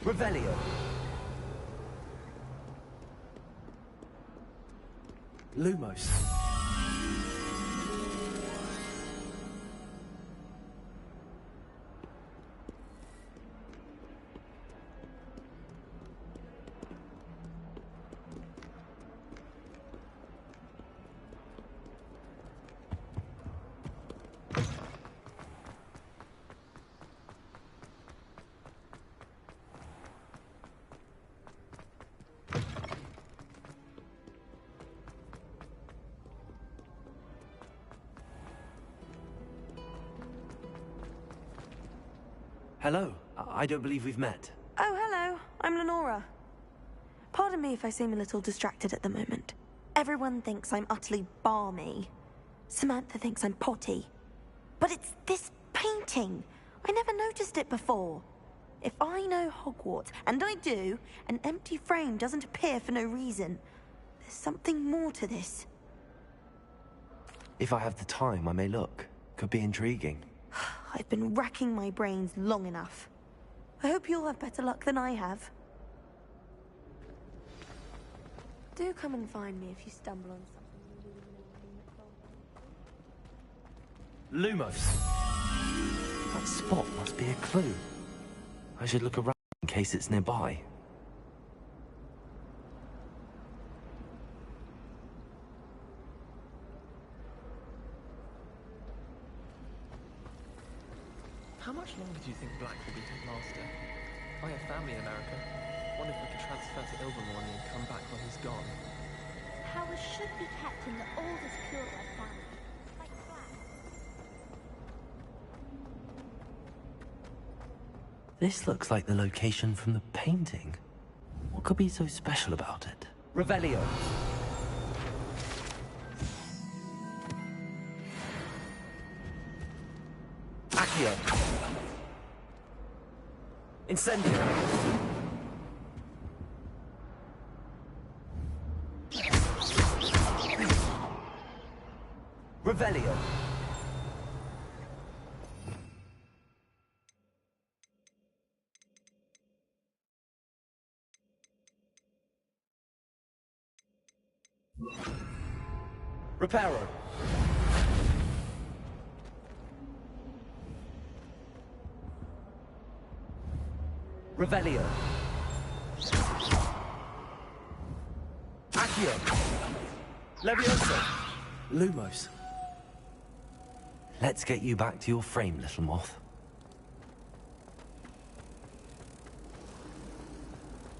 Revelio. Lumos. Hello. I don't believe we've met. Oh, hello. I'm Lenora. Pardon me if I seem a little distracted at the moment. Everyone thinks I'm utterly balmy. Samantha thinks I'm potty. But it's this painting. I never noticed it before. If I know Hogwarts, and I do, an empty frame doesn't appear for no reason. There's something more to this. If I have the time, I may look. Could be intriguing. I've been racking my brains long enough. I hope you'll have better luck than I have. Do come and find me if you stumble on something. Lumos. That spot must be a clue. I should look around in case it's nearby. How much longer do you think Black will be Headmaster? I have family in America. Wonder if I could transfer to Ilvermorny and come back when he's gone. Powers should be kept in the oldest pureblood family, like Black. This looks like the location from the painting. What could be so special about it? Revelio. Accio. Incendio. Revelio. Reparo. Revelio. Accio. Levioso. Lumos. Let's get you back to your frame, little moth.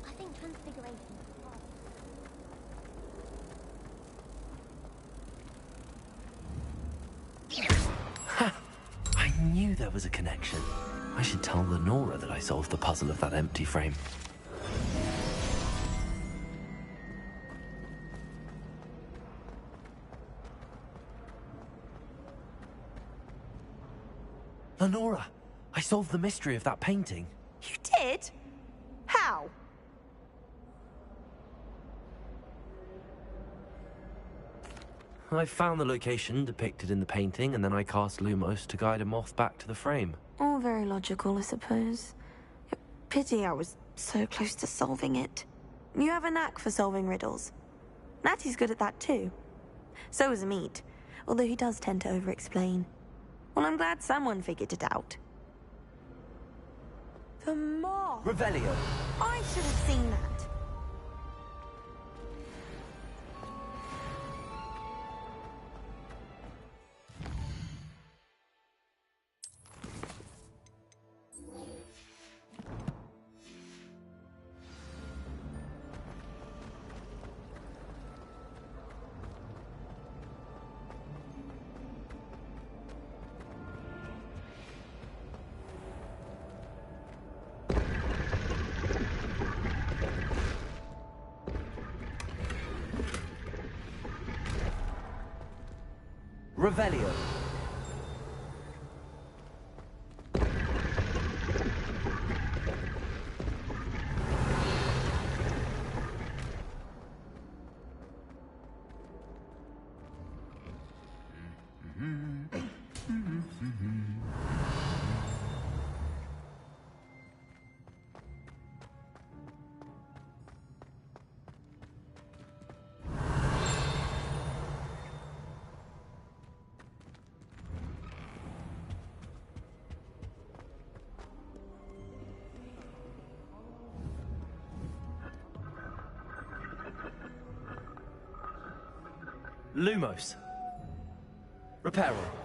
I think transfiguration is Ha! I knew there was a connection. I should tell Lenora that I solved the puzzle of that empty frame. Lenora, I solved the mystery of that painting. You did? How? I found the location depicted in the painting, and then I cast Lumos to guide a moth back to the frame. All very logical, I suppose. Pity I was so close to solving it. You have a knack for solving riddles. Natty's good at that too. So is Amit, although he does tend to over-explain. Well, I'm glad someone figured it out. The moth! Revelio. I should have seen that. Revelio. Lumos. Repair all.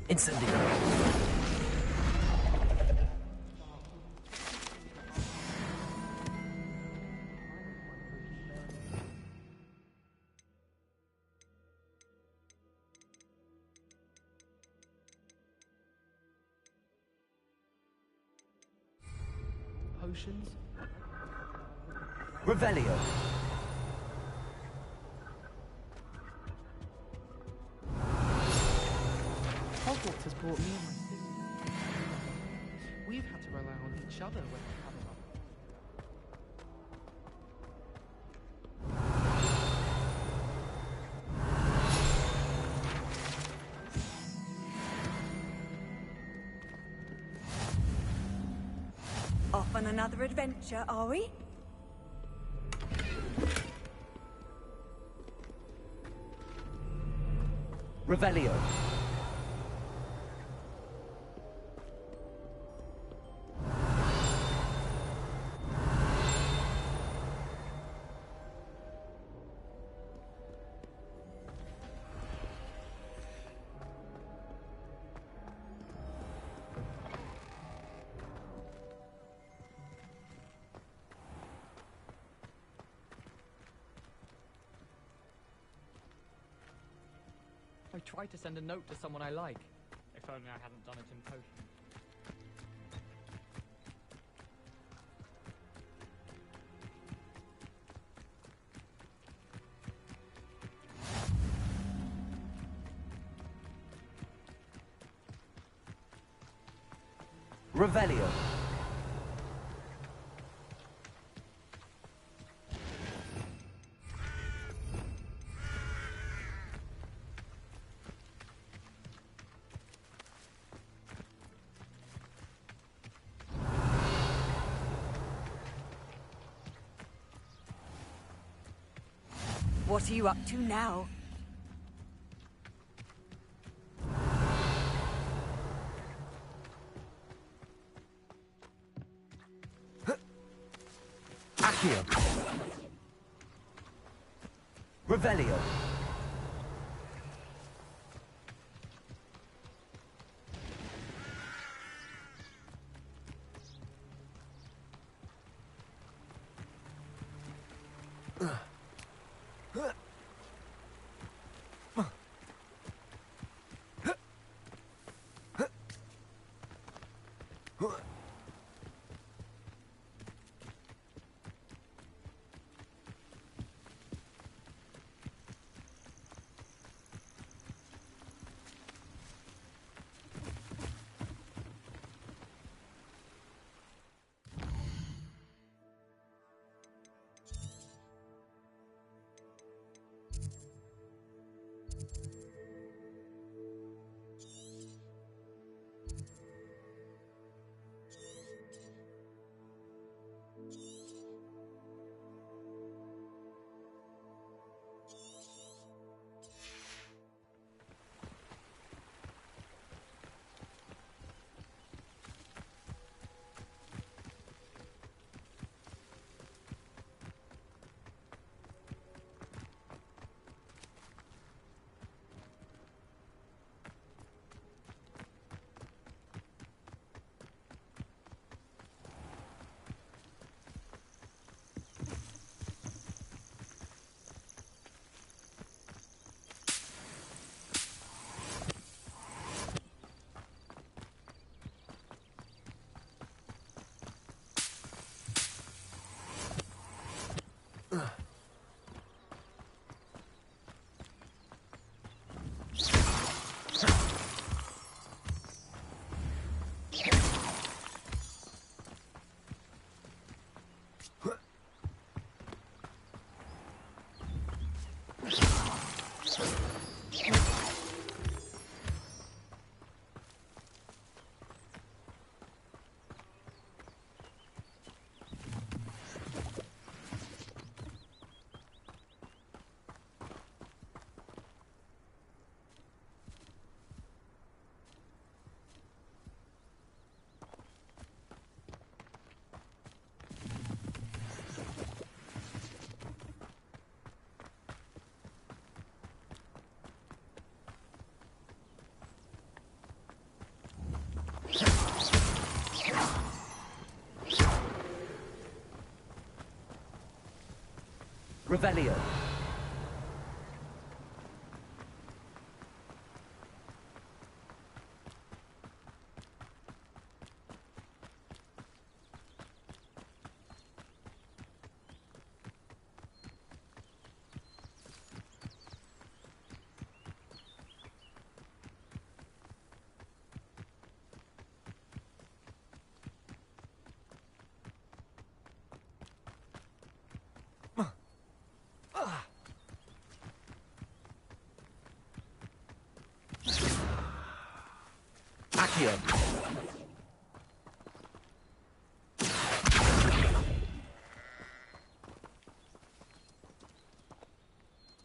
Incendio. Potions? Revelio. Hogwarts has brought me and my sister. We've had to rely on each other when we have enough. Off on another adventure, are we? Revelio. I tried to send a note to someone I like. If only I hadn't done it in potion. Revelio. What are you up to now? Accio. Revelio. Revelio. Accio.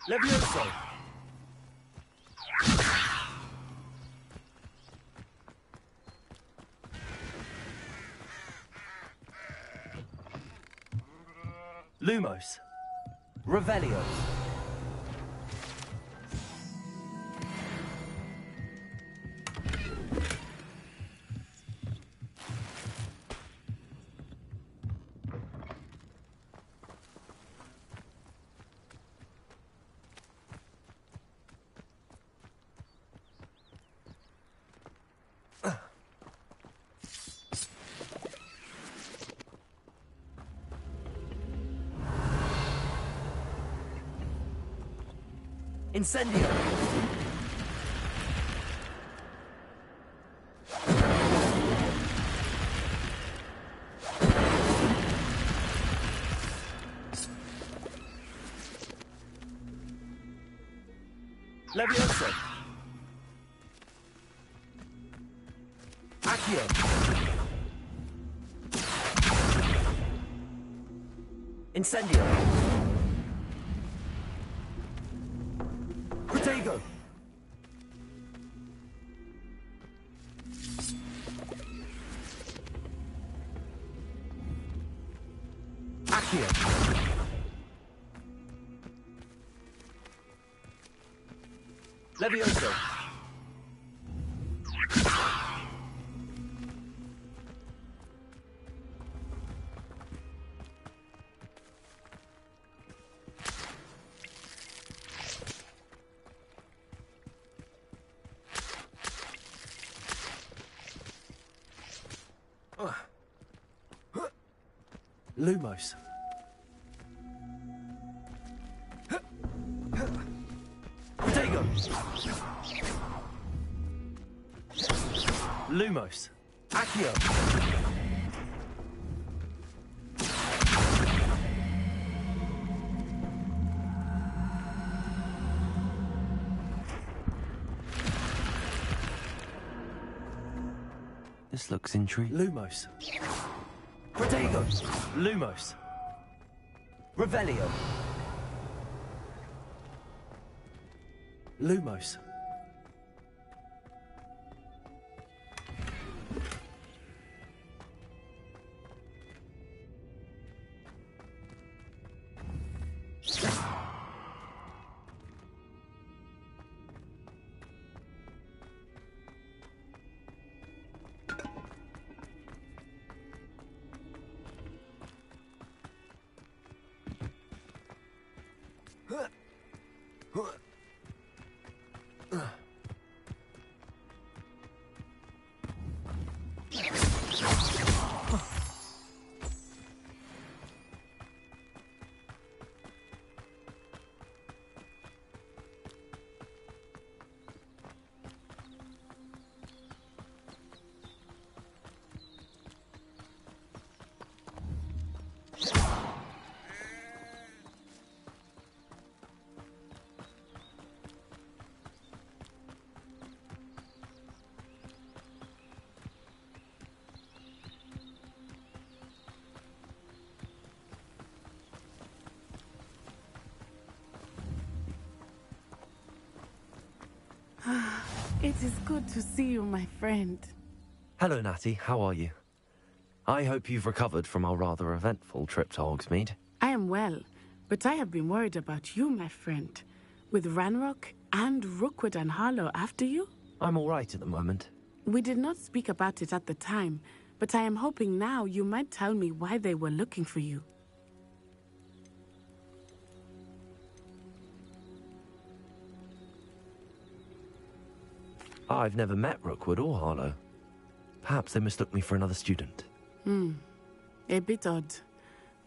Levioso. Lumos. Revelio. Incendio. Levioso. Accio. Incendio. Protego. Accio. Levioso. Lumos. Protego. Lumos. Accio. This looks intriguing. Lumos. Protego. Lumos. Revelio. Lumos. It is good to see you, my friend. Hello, Natty. How are you? I hope you've recovered from our rather eventful trip to Hogsmeade. I am well, but I have been worried about you, my friend. With Ranrock and Rookwood and Harlow after you? I'm all right at the moment. We did not speak about it at the time, but I am hoping now you might tell me why they were looking for you. I've never met Rookwood or Harlow. Perhaps they mistook me for another student. A bit odd.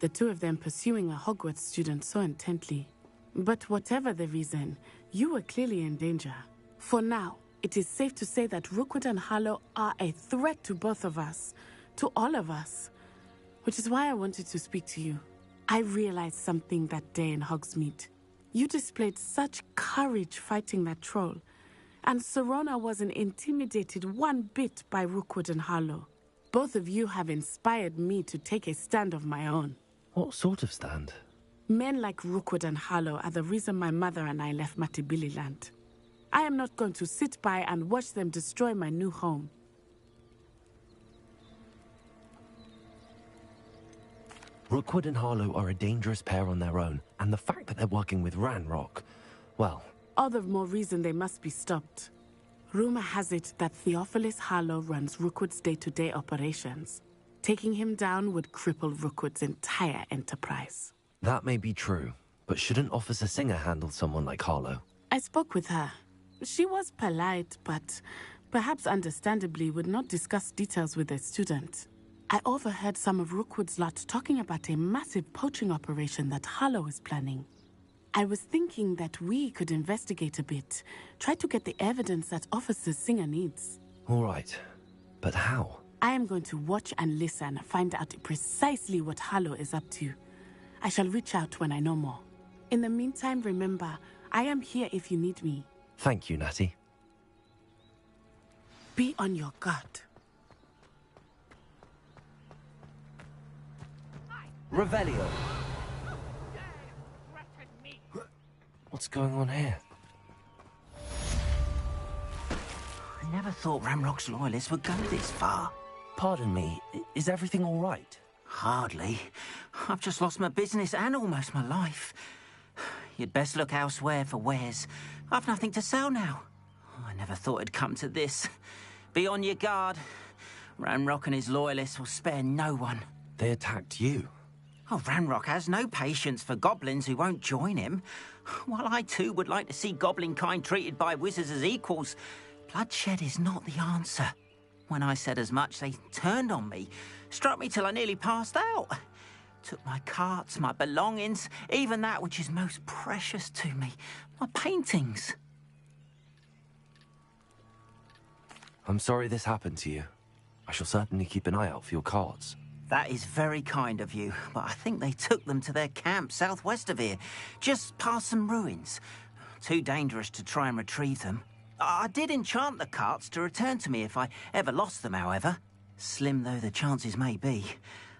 The two of them pursuing a Hogwarts student so intently. But whatever the reason, you were clearly in danger. For now, it is safe to say that Rookwood and Harlow are a threat to both of us. To all of us. Which is why I wanted to speak to you. I realized something that day in Hogsmeade. You displayed such courage fighting that troll. And Serona wasn't intimidated one bit by Rookwood and Harlow. Both of you have inspired me to take a stand of my own. What sort of stand? Men like Rookwood and Harlow are the reason my mother and I left Matibili land. I am not going to sit by and watch them destroy my new home. Rookwood and Harlow are a dangerous pair on their own, and the fact that they're working with Ranrock, well... All the more reason they must be stopped. Rumor has it that Theophilus Harlow runs Rookwood's day-to-day operations. Taking him down would cripple Rookwood's entire enterprise. That may be true, but shouldn't Officer Singer handle someone like Harlow? I spoke with her. She was polite, but perhaps understandably would not discuss details with a student. I overheard some of Rookwood's lot talking about a massive poaching operation that Harlow is planning. I was thinking that we could investigate a bit, try to get the evidence that Officer Singer needs. All right, but how? I am going to watch and listen, find out precisely what Harlow is up to. I shall reach out when I know more. In the meantime, remember, I am here if you need me. Thank you, Natty. Be on your guard. Revelio. What's going on here? I never thought Ramrock's loyalists would go this far. Pardon me, is everything all right? Hardly. I've just lost my business and almost my life. You'd best look elsewhere for wares. I've nothing to sell now. I never thought it'd come to this. Be on your guard. Ranrock and his loyalists will spare no one. They attacked you. Oh, Ranrock has no patience for goblins who won't join him. While I too would like to see goblin kind treated by wizards as equals, bloodshed is not the answer. When I said as much, they turned on me, struck me till I nearly passed out. Took my carts, my belongings, even that which is most precious to me, my paintings. I'm sorry this happened to you. I shall certainly keep an eye out for your cards. That is very kind of you, but I think they took them to their camp southwest of here, just past some ruins. Too dangerous to try and retrieve them. I did enchant the carts to return to me if I ever lost them, however. Slim though the chances may be,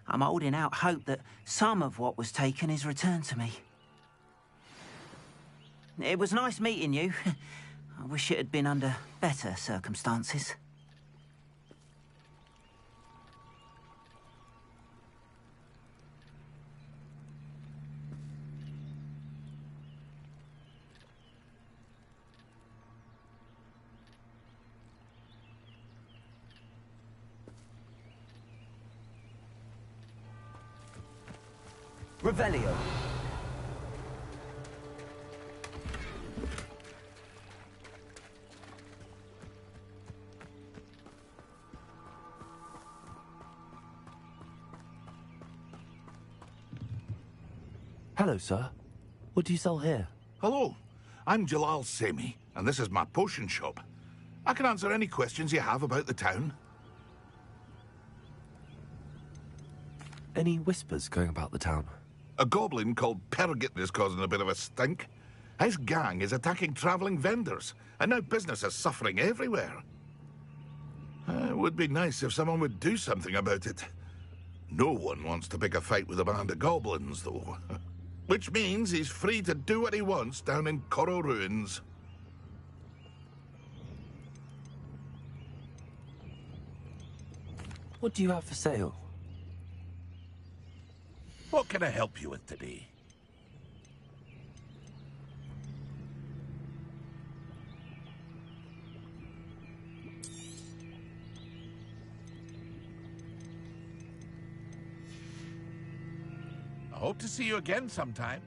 I'm holding out hope that some of what was taken is returned to me. It was nice meeting you. I wish it had been under better circumstances. Revelio. Hello, sir. What do you sell here? Hello, I'm Jalal Semi, and this is my potion shop. I can answer any questions you have about the town. Any whispers going about the town? A goblin called Pergit is causing a bit of a stink. His gang is attacking travelling vendors, and now business is suffering everywhere. It would be nice if someone would do something about it. No one wants to pick a fight with a band of goblins, though. Which means he's free to do what he wants down in Coral Ruins. What do you have for sale? What can I help you with today? I hope to see you again sometime.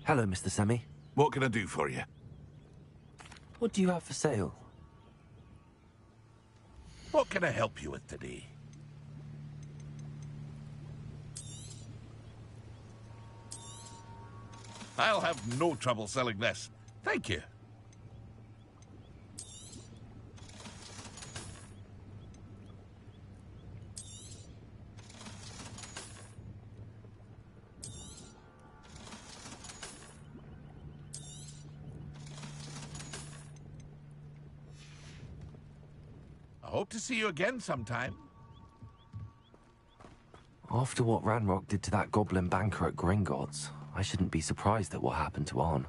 Hello, Mr. Semi. What can I do for you? What do you have for sale? What can I help you with today? I'll have no trouble selling this. Thank you. I hope to see you again sometime. After what Ranrock did to that goblin banker at Gringotts, I shouldn't be surprised at what happened to Arn.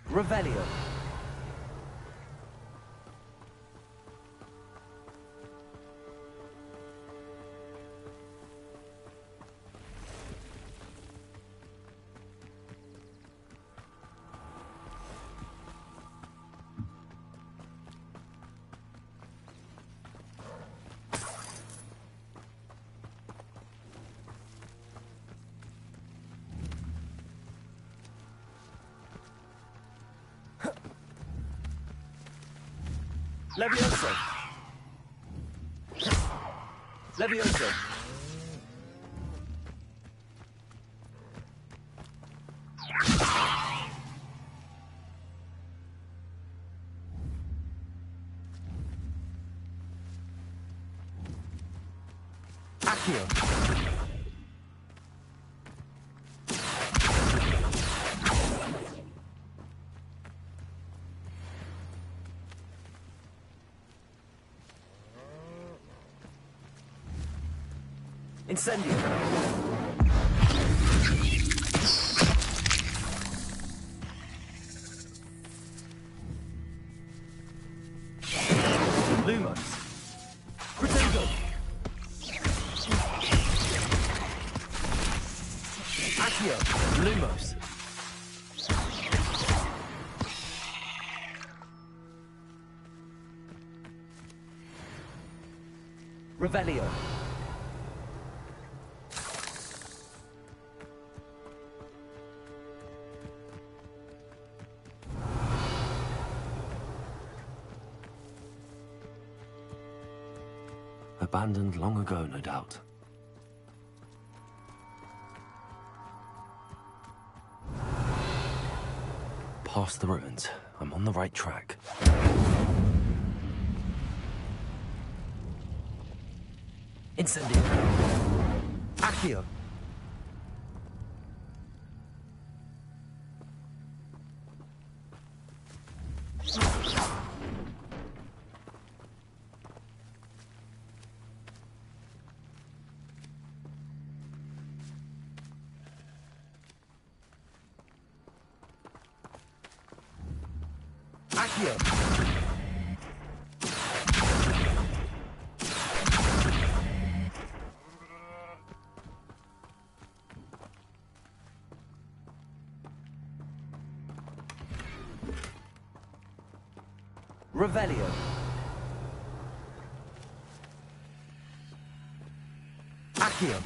Revelio. Levioso. Levioso. Accio. Incendio. Lumos. Crescendo. Accio. Lumos. Revelio. Abandoned long ago, no doubt. Past the ruins. I'm on the right track. Incendio. Accio. Accio. Revelio. Accio.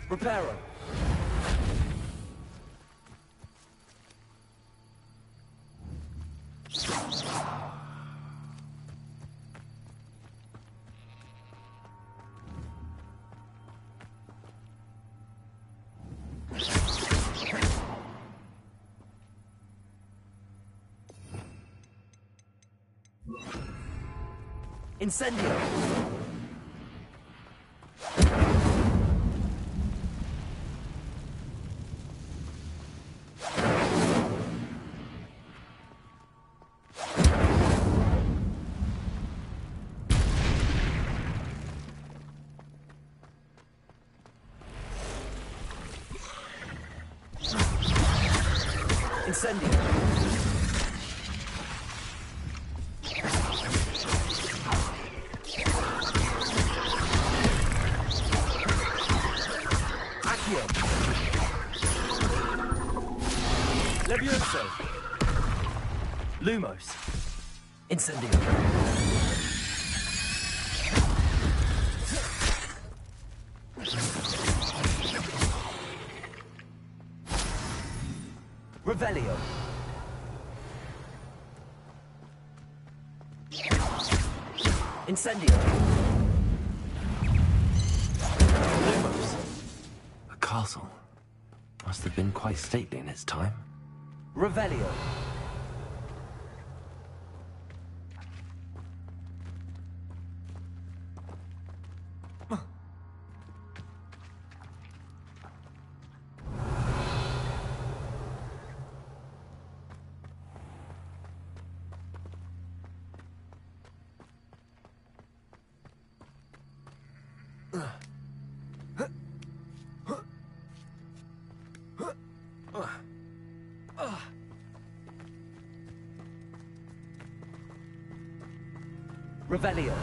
Reparo. Incendio. Incendio. Lumos. Incendio. Revelio. Incendio. Lumos. A castle. Must have been quite stately in its time. Revelio. Revelio.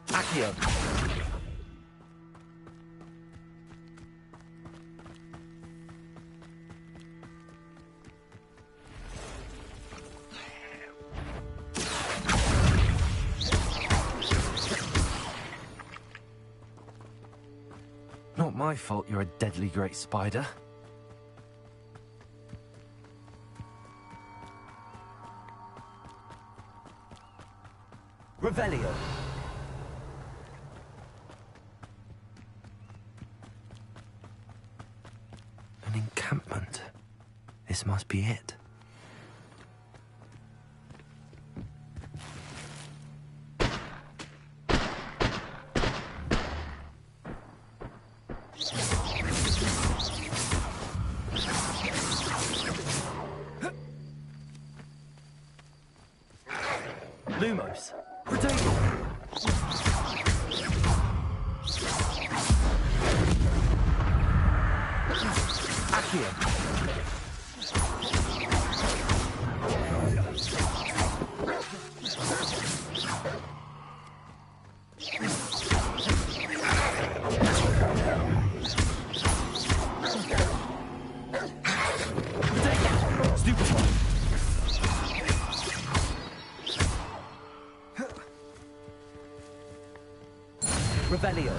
Accio. Not my fault you're a deadly great spider. Revelio. An encampment. This must be it. Lumos. Protego. Accio. Stupefy. Revelio.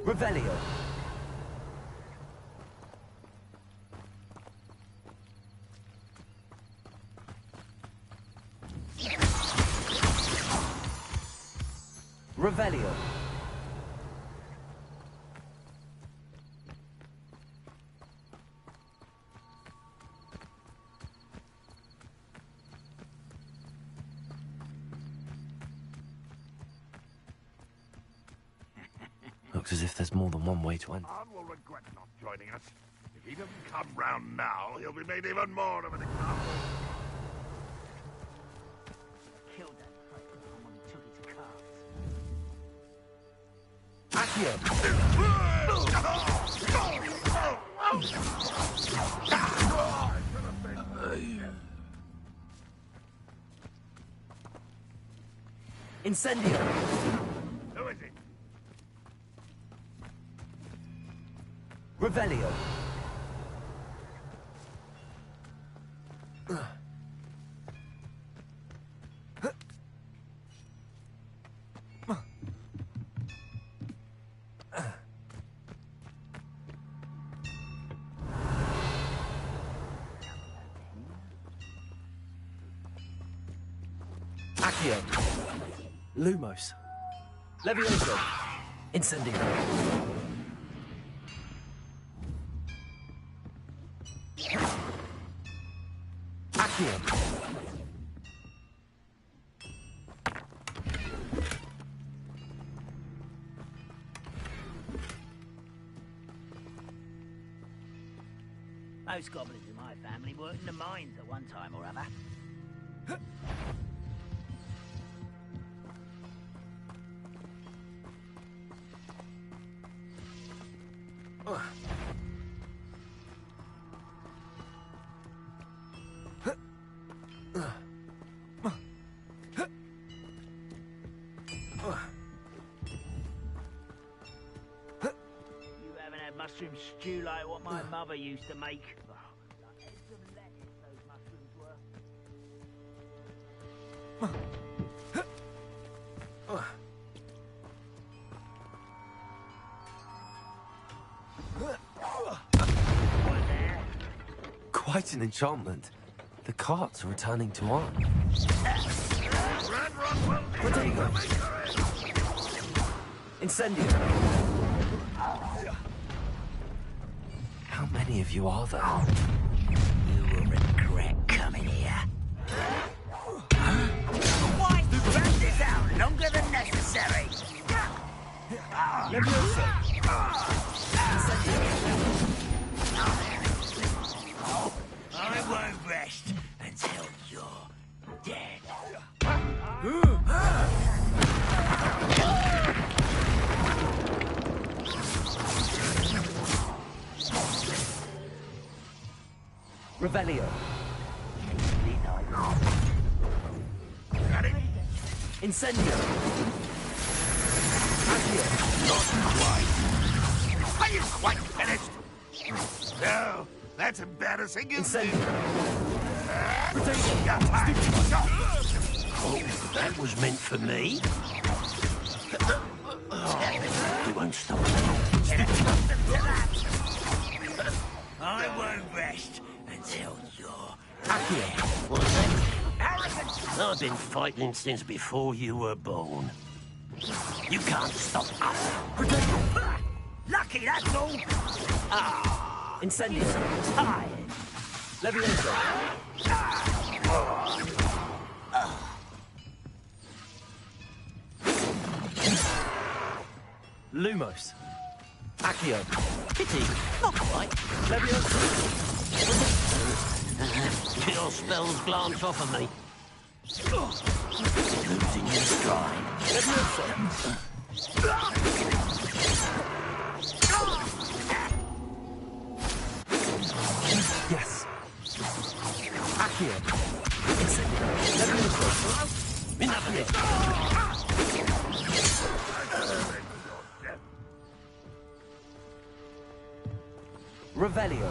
Revelio. Revelio. Looks as if there's more than one way to end. Arn will regret not joining us. If he doesn't come round now, he'll be made even more of an example. Killed that fucker when he took it to cards. Accio. Incendio. Who is it? Revelio. Accio. Lumos. Levioso. Incendio. Accio. Most goblins in my family worked in the mines at one time or other. Mushroom stew like what my mother used to make. Oh, like eggs and lettuce, those mushrooms were. Quite an enchantment. The cart's returning to arm. Potato. Incendio. How many of you are there? You will regret coming here. Why drag this out longer than necessary? I won't rest until you're dead. Revelio. Got it? Incendio. Not quite. Are you quite finished? No, that's embarrassing, isn't it? Oh, that was meant for me. You won't stop me. I won't rest until you're dead. What's that? I've been fighting since before you were born. You can't stop us. Lucky, that's all. Ah, Incendio. tired. Levioso. Lumos. Accio. Pity, not quite. Levioso. Your spells glance off of me. Losing your stride. Levioso. Yes. Accio. Levioso. Enough of this. Revelio.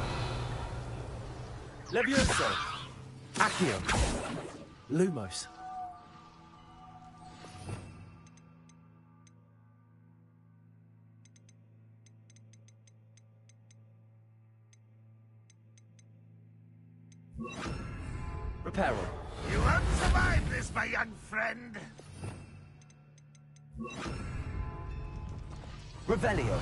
Levioso. Accio. Lumos. Reparo. You won't survive this, my young friend. Revelio.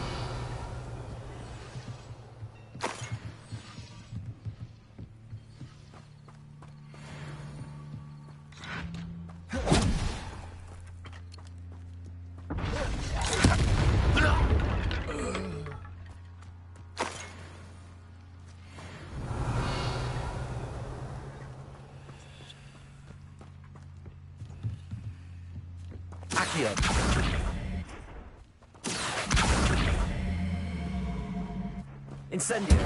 Accio. Incendio.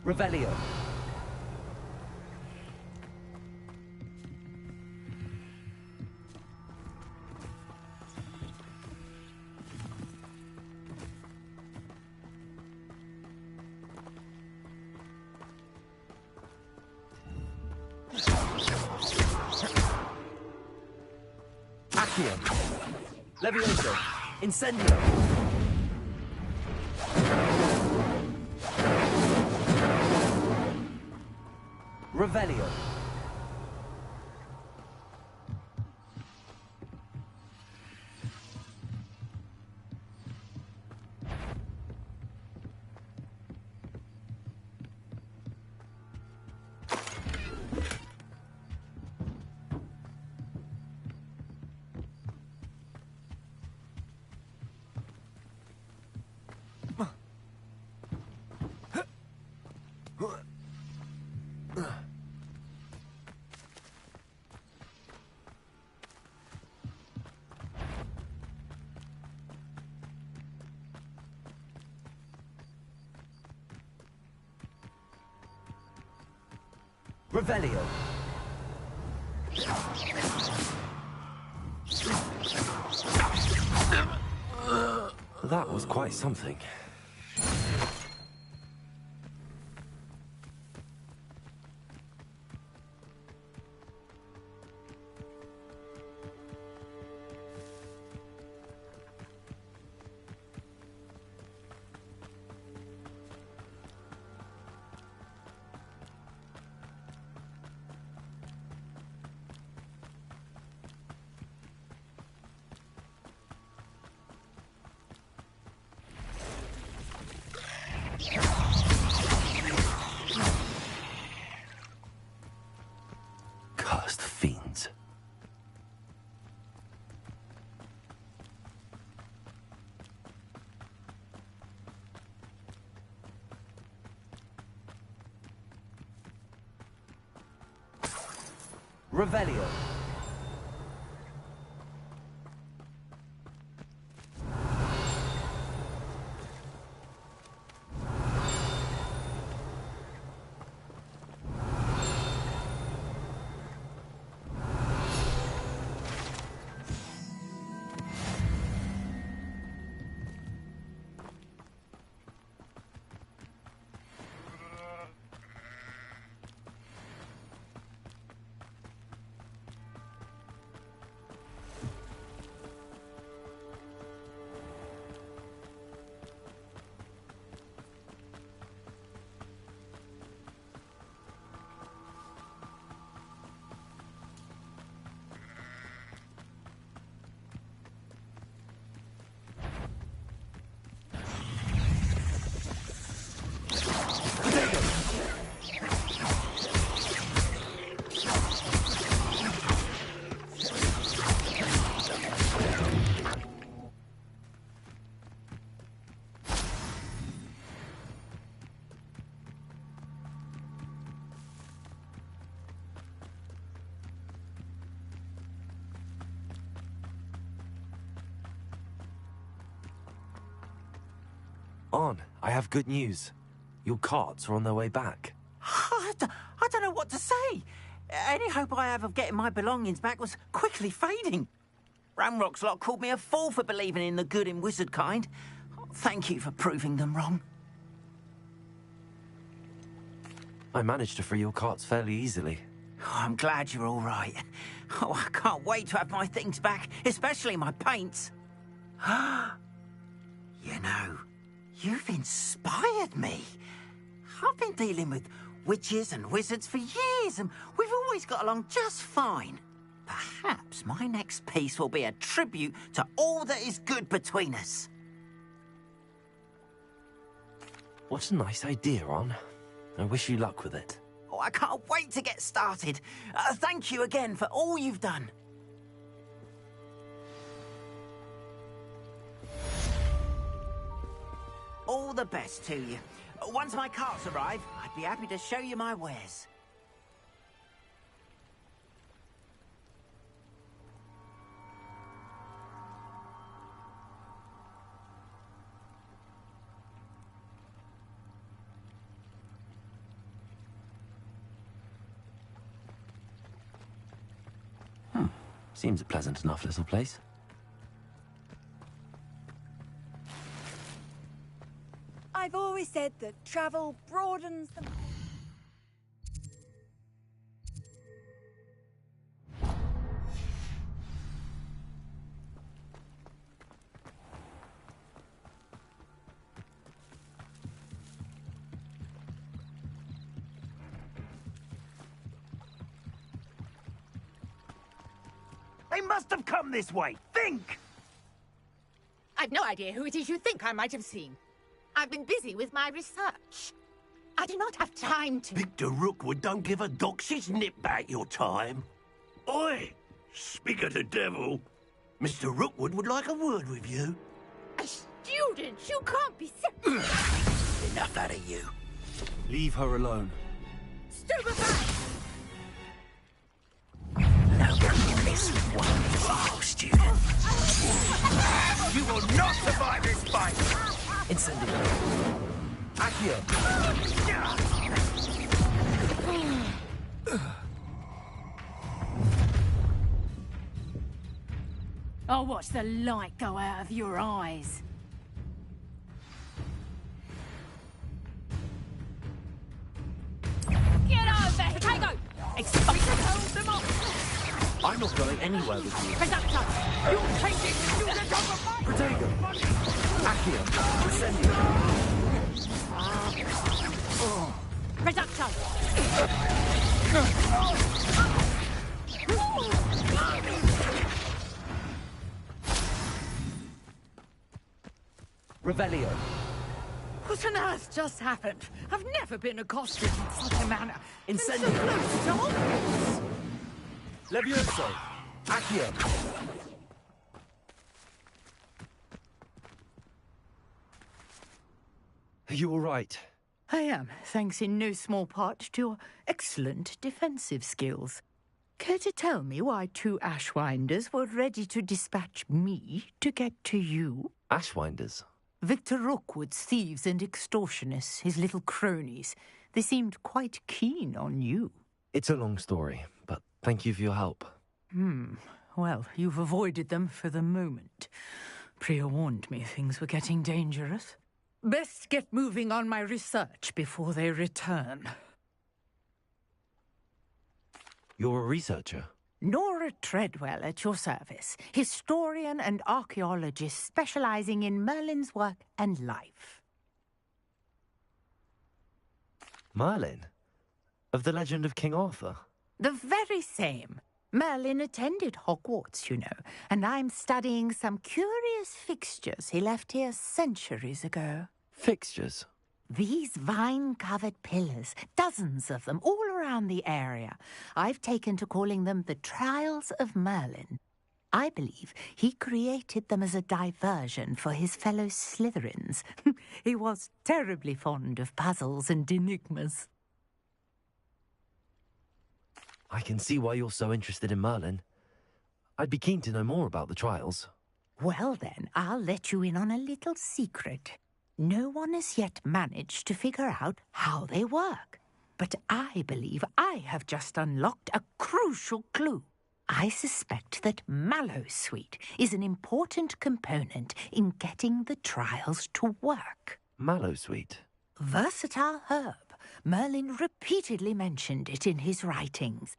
Revelio. Accio. Levioso. Incendio. Revelio. Revelio. That was quite something. Cursed fiends. Revelio. On, I have good news. Your carts are on their way back. I don't know what to say. Any hope I have of getting my belongings back was quickly fading. Ramrock's lot called me a fool for believing in the good in wizard kind. Thank you for proving them wrong. I managed to free your carts fairly easily. Oh, I'm glad you're all right. Oh, I can't wait to have my things back, especially my paints. You know, you've inspired me. I've been dealing with witches and wizards for years, and we've always got along just fine. Perhaps my next piece will be a tribute to all that is good between us. What a nice idea, On. I wish you luck with it. Oh, I can't wait to get started. Thank you again for all you've done. All the best to you. Once my carts arrive, I'd be happy to show you my wares. Seems a pleasant enough little place. I've always said that travel broadens the... They must have come this way. Think! I've no idea who it is you think I might have seen. I've been busy with my research. I do not have time to... Victor Rookwood don't give a doxy's nip back your time. Oi! Speak of the devil. Mr. Rookwood would like a word with you. A student? You can't be... Enough out of you. Leave her alone. Stupefy! This one foul student. You will not survive this fight! Incendio. Accio. I'll watch the light go out of your eyes. Get over here! Potato! Exposure! Hold them up! I'm not going anywhere with you. Reducto! You're changing to do the job of mine! Protego! Accio! Incendio! Reducto! Revelio! What on earth just happened? I've never been accosted in such a manner. Incendio! So close to Hogwarts. Levioso! Accio! Are you all right? I am, thanks in no small part to your excellent defensive skills. Care to tell me why 2 Ashwinders were ready to dispatch me to get to you? Ashwinders? Victor Rookwood's thieves and extortionists, his little cronies. They seemed quite keen on you. It's a long story, but thank you for your help. Well, you've avoided them for the moment. Priya warned me things were getting dangerous. Best get moving on my research before they return. You're a researcher? Nora Treadwell at your service, historian and archaeologist specializing in Merlin's work and life. Merlin? Of the legend of King Arthur? The very same. Merlin attended Hogwarts, you know, and I'm studying some curious fixtures he left here centuries ago. Fixtures? These vine-covered pillars, dozens of them, all around the area. I've taken to calling them the Trials of Merlin. I believe he created them as a diversion for his fellow Slytherins. He was terribly fond of puzzles and enigmas. I can see why you're so interested in Merlin. I'd be keen to know more about the trials. Well then, I'll let you in on a little secret. No one has yet managed to figure out how they work. But I believe I have just unlocked a crucial clue. I suspect that Mallowsweet is an important component in getting the trials to work. Mallowsweet? Versatile herb. Merlin repeatedly mentioned it in his writings.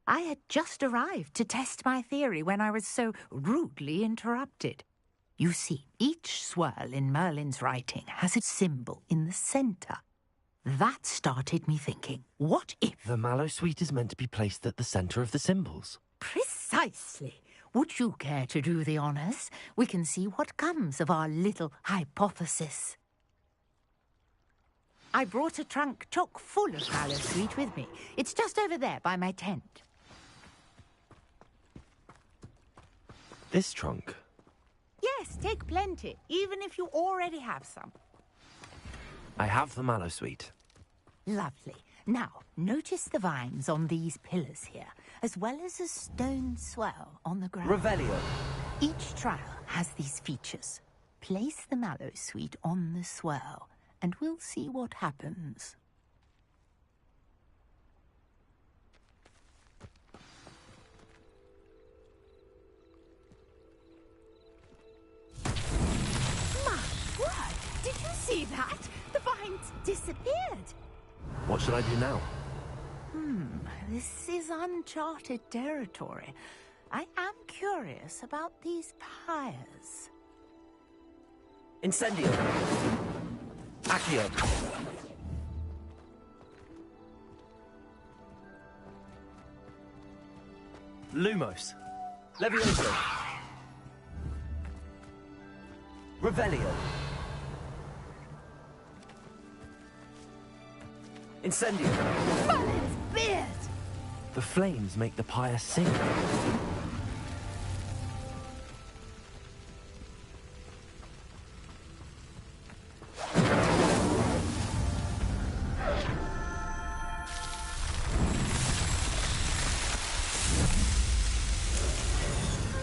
I had just arrived to test my theory when I was so rudely interrupted. You see, each swirl in Merlin's writing has a symbol in the centre. That started me thinking, what if... The Mallowsweet is meant to be placed at the centre of the symbols. Precisely. Would you care to do the honours? We can see what comes of our little hypothesis. I brought a trunk chock full of Mallowsweet with me. It's just over there by my tent. This trunk? Yes, take plenty, even if you already have some. I have the Mallowsweet. Lovely. Now, notice the vines on these pillars here, as well as a stone swell on the ground. Revelio. Each trial has these features. Place the Mallowsweet on the swell, and we'll see what happens. My word! Did you see that? The vines disappeared. What should I do now? This is uncharted territory. I am curious about these pyres. Incendio! Accio! Lumos! Levioso! Revelio! Incendio! Merlin's beard! The flames make the pyre sing.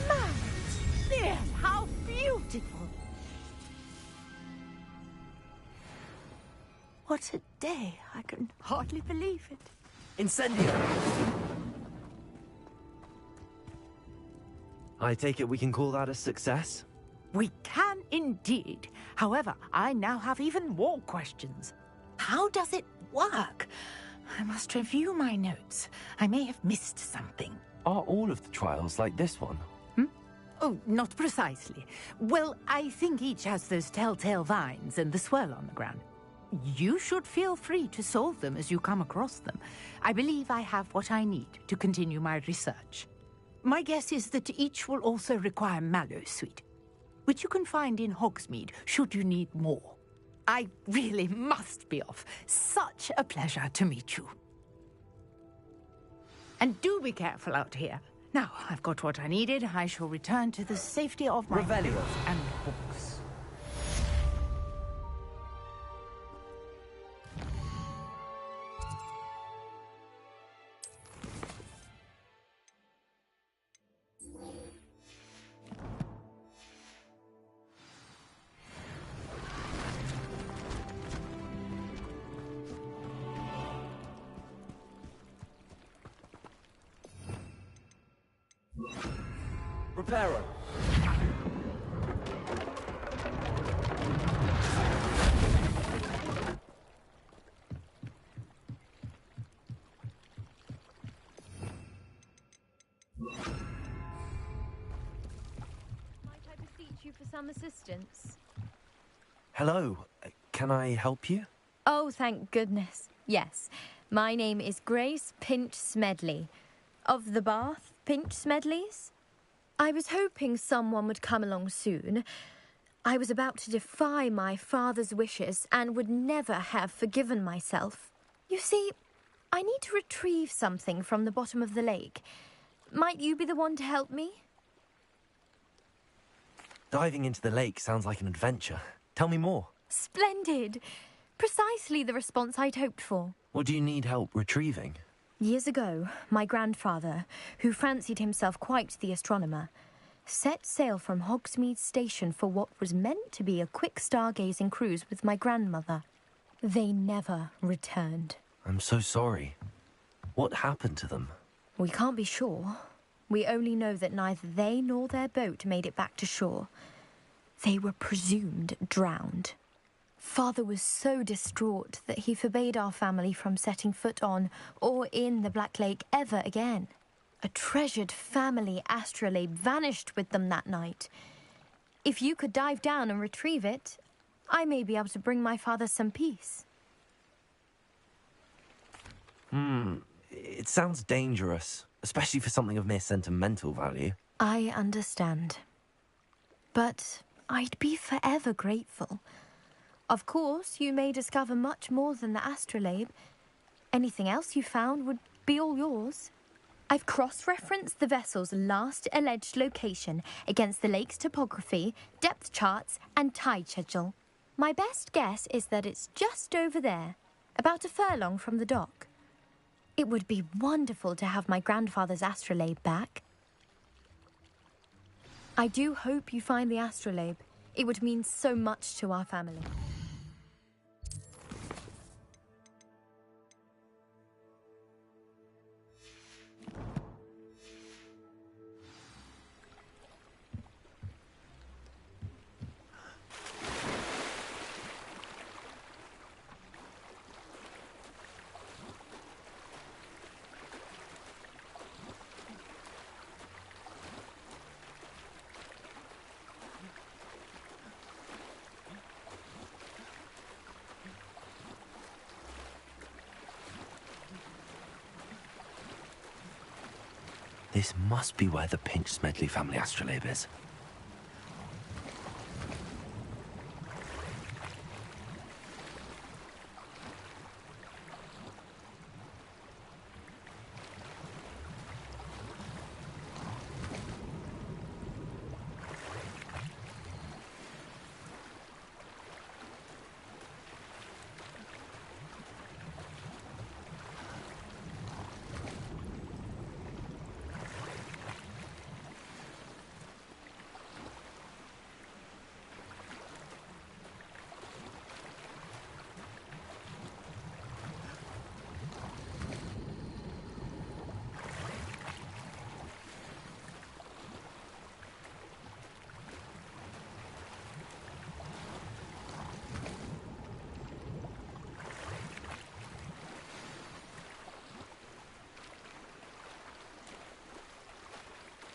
Merlin's beard! How beautiful! What a day! I can hardly believe it. Incendio! I take it we can call that a success? We can indeed. However, I now have even more questions. How does it work? I must review my notes. I may have missed something. Are all of the trials like this one? Oh, not precisely. Well, I think each has those telltale vines and the swirl on the ground. You should feel free to solve them as you come across them. I believe I have what I need to continue my research. My guess is that each will also require mallow sweet, which you can find in Hogsmeade should you need more. I really must be off. Such a pleasure to meet you. And do be careful out here. Now, I've got what I needed. I shall return to the safety of my Revelio books and books. Reparo. Might I beseech you for some assistance? Hello. Can I help you? Oh, thank goodness. Yes. My name is Grace Pinch Smedley. Of the Bath Pinch Smedleys? I was hoping someone would come along soon. I was about to defy my father's wishes and would never have forgiven myself. You see, I need to retrieve something from the bottom of the lake. Might you be the one to help me? Diving into the lake sounds like an adventure. Tell me more. Splendid! Precisely the response I'd hoped for. What do you need help retrieving? Years ago, my grandfather, who fancied himself quite the astronomer, set sail from Hogsmeade Station for what was meant to be a quick stargazing cruise with my grandmother. They never returned. I'm so sorry. What happened to them? We can't be sure. We only know that neither they nor their boat made it back to shore. They were presumed drowned. Father was so distraught that he forbade our family from setting foot on or in the Black Lake ever again. A treasured family astrolabe vanished with them that night. If you could dive down and retrieve it, I may be able to bring my father some peace. It sounds dangerous, especially for something of mere sentimental value. I understand. But I'd be forever grateful. Of course, you may discover much more than the astrolabe. Anything else you found would be all yours. I've cross-referenced the vessel's last alleged location against the lake's topography, depth charts, and tide schedule. My best guess is that it's just over there, about a furlong from the dock. It would be wonderful to have my grandfather's astrolabe back. I do hope you find the astrolabe. It would mean so much to our family. This must be where the Pinch Smedley family astrolabe is.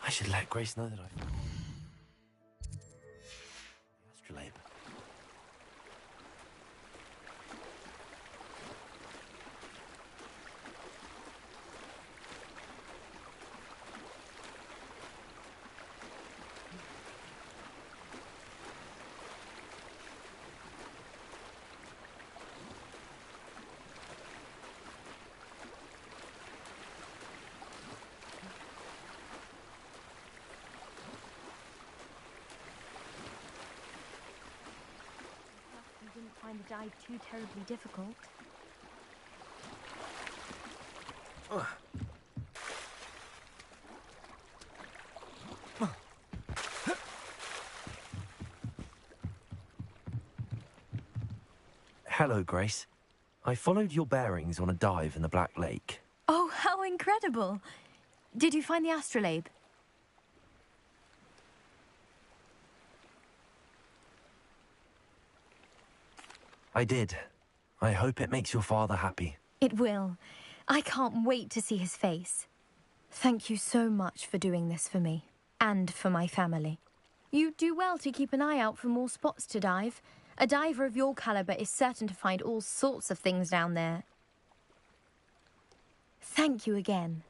I should let Grace know that I found the astrolabe. You didn't find the dive too terribly difficult. Hello, Grace. I followed your bearings on a dive in the Black Lake. Oh, how incredible! Did you find the astrolabe? I did. I hope it makes your father happy. It will. I can't wait to see his face. Thank you so much for doing this for me, and for my family. You do well to keep an eye out for more spots to dive. A diver of your caliber is certain to find all sorts of things down there. Thank you again.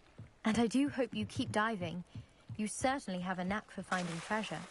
And I do hope you keep diving. You certainly have a knack for finding treasure.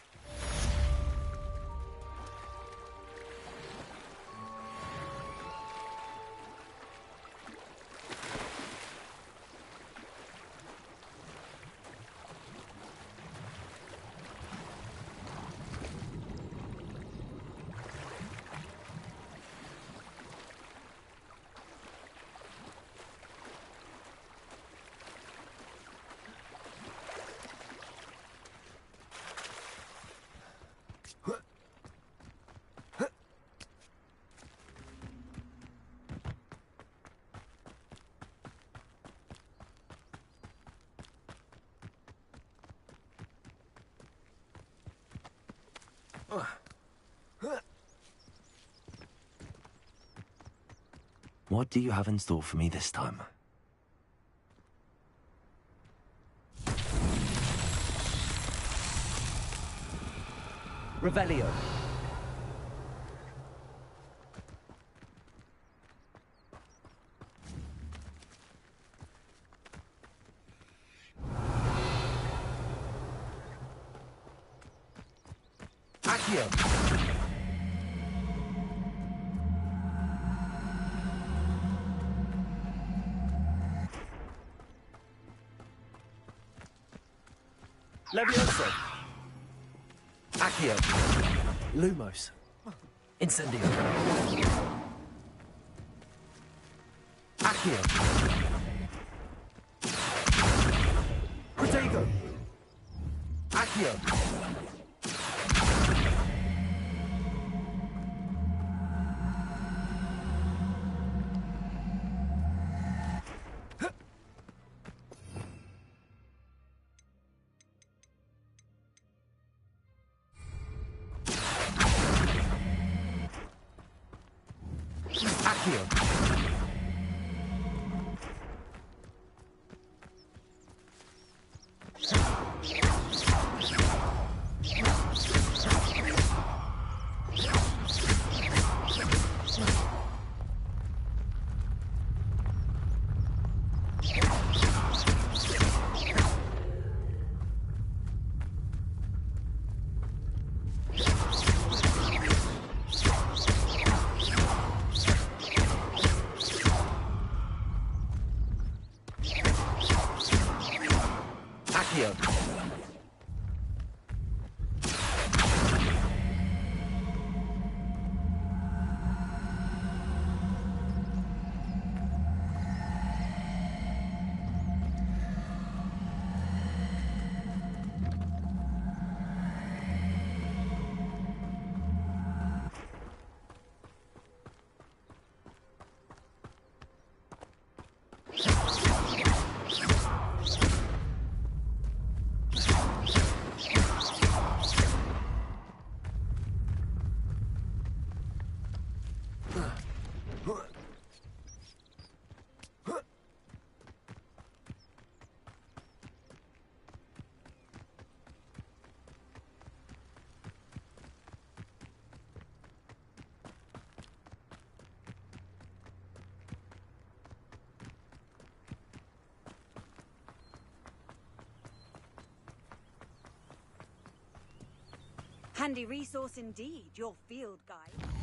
What do you have in store for me this time? Revelio. Accio. Levioso. Accio. Lumos. Incendio. Accio. Protego. Accio. Handy resource indeed, your field guide.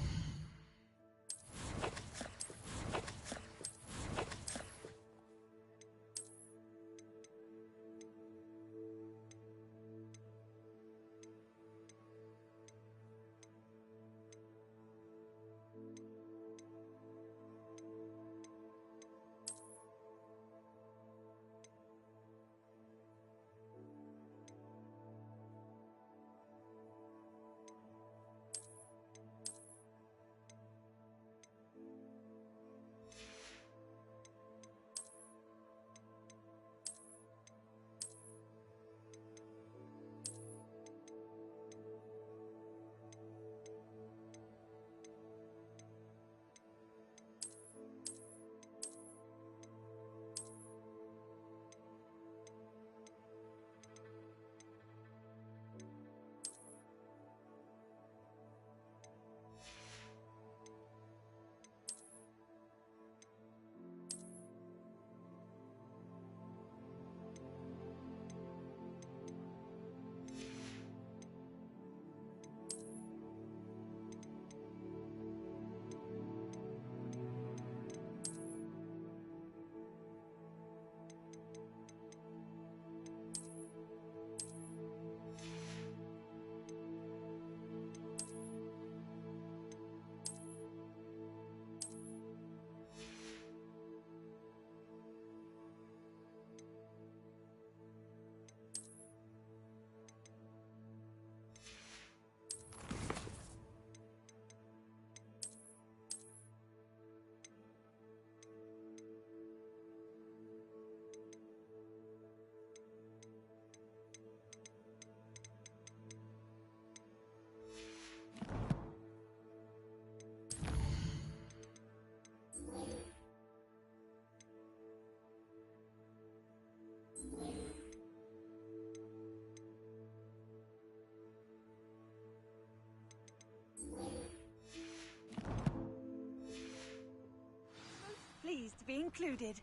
Pleased to be included.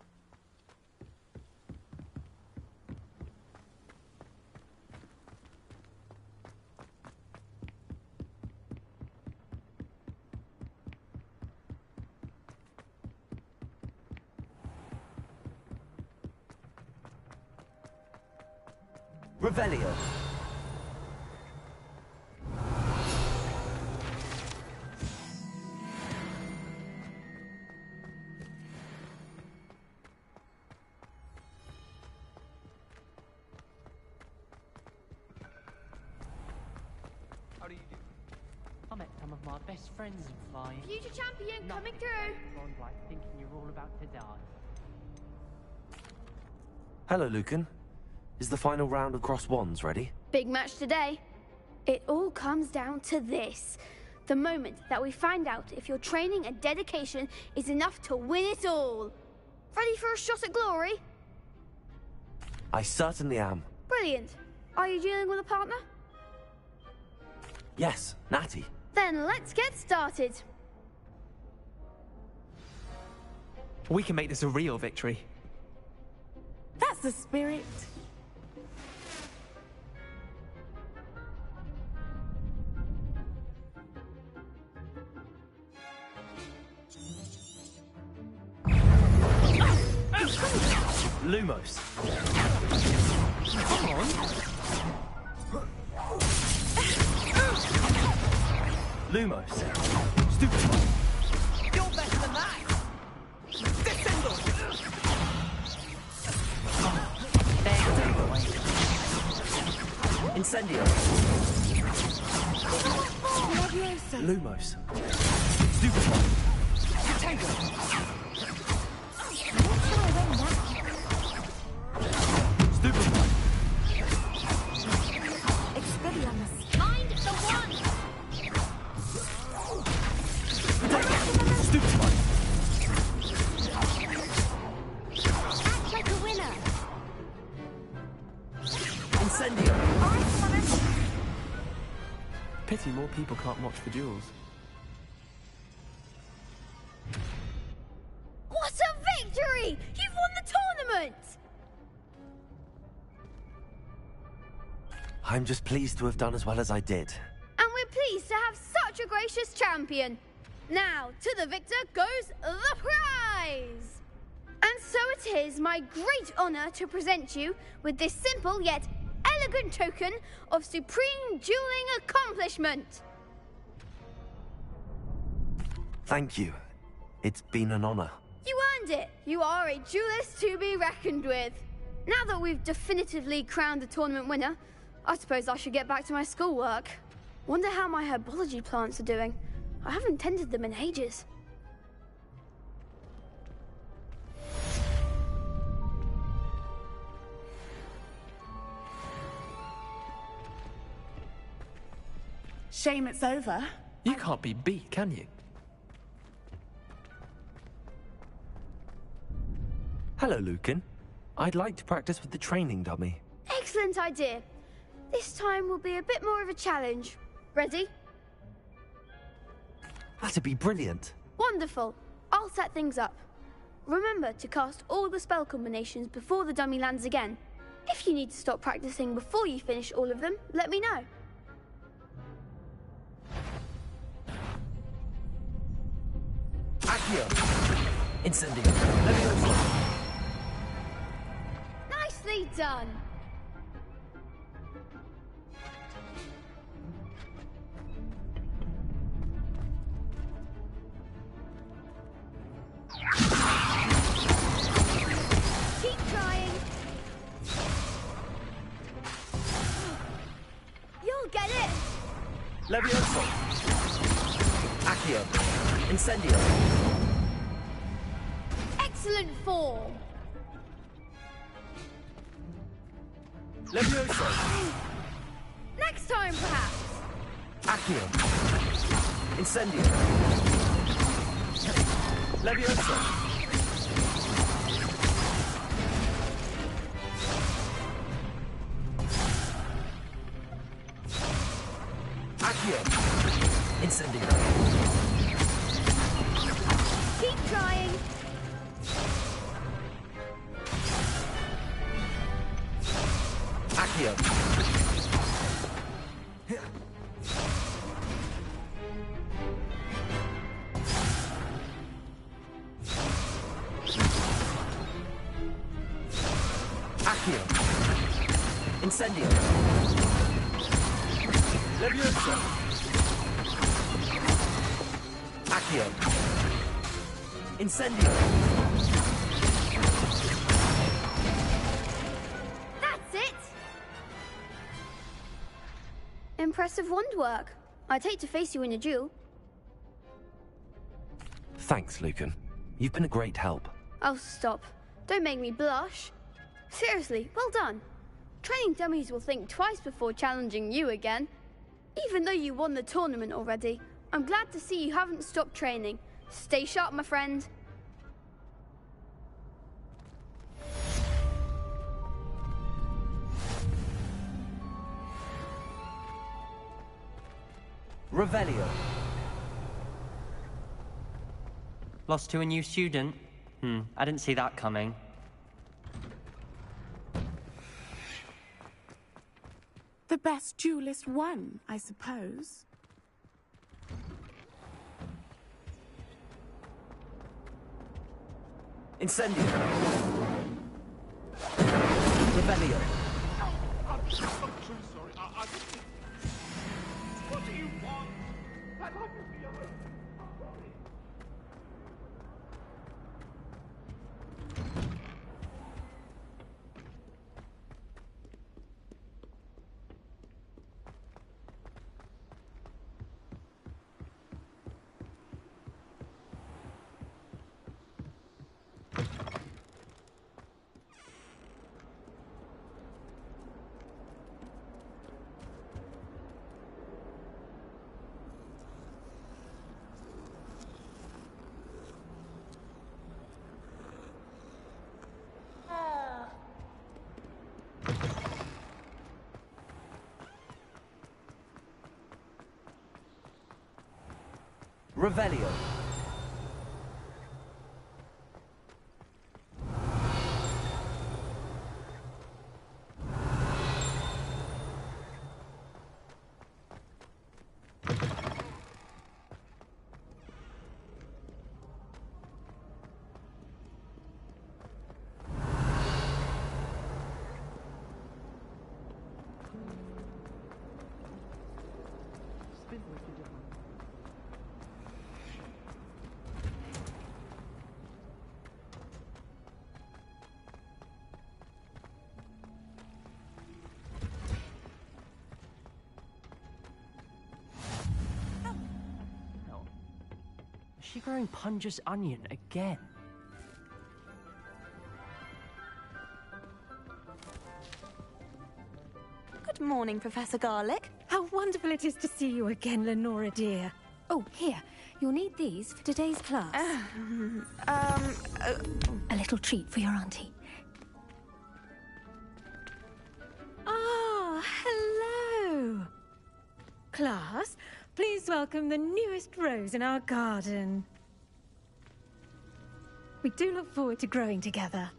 Revelio. How do you do? I met some of my best friends in flying. Future champion Not coming through. Bond like thinking you're all about to die. Hello, Lucan. Is the final round of Cross Wands ready? Big match today. It all comes down to this. The moment that we find out if your training and dedication is enough to win it all. Ready for a shot at glory? I certainly am. Brilliant. Are you dealing with a partner? Yes, Natty. Then let's get started. We can make this a real victory. That's the spirit. Lumos. Come on. Lumos. Stupid. You're better than that. Descendo. Incendio. Lumos. Stupid. Tango. Stupid. Mind the one. Stupid. Act like a winner. Incendio. Pity more people can't watch the duels. What a victory! You've won the tournament! I'm just pleased to have done as well as I did. And pleased to have such a gracious champion. Now, to the victor goes the prize! And so it is my great honour to present you with this simple yet elegant token of supreme dueling accomplishment. Thank you. It's been an honor. You earned it. You are a duelist to be reckoned with. Now that we've definitively crowned the tournament winner, I suppose I should get back to my schoolwork. Wonder how my herbology plants are doing. I haven't tended them in ages. Shame it's over. You can't be beat, can you? Hello, Lucan. I'd like to practice with the training dummy. Excellent idea. This time will be a bit more of a challenge. Ready? That'd be brilliant. Wonderful. I'll set things up. Remember to cast all the spell combinations before the dummy lands again. If you need to stop practicing before you finish all of them, let me know. Accio! Incendio! Levioso! Nicely done! Keep trying! You'll get it! Levioso! Accio! Incendio! Excellent form! Levioso! Next time, perhaps! Accio! Incendio! Levioso! Accio! Incendio! Keep trying! Accio! Accio! Incendio! Levioso! Accio! Incendio! That's it! Impressive wand work. I'd hate to face you in a duel. Thanks, Lucan. You've been a great help. Oh, stop. Don't make me blush. Seriously, well done. Training dummies will think twice before challenging you again. Even though you won the tournament already, I'm glad to see you haven't stopped training. Stay sharp, my friend. Revelio. Lost to a new student? I didn't see that coming. The best duelist won, I suppose. Incendio. Revelio. I'm so sorry. I didn't... What do you want? I'd like to be away. I'm sorry. Revelio. she growing Punja's onion again? Good morning, Professor Garlic. How wonderful it is to see you again, Lenora dear. Oh, here. You'll need these for today's class. A little treat for your auntie. Ah, hello. Class, please welcome the newest rose in our garden. We do look forward to growing together.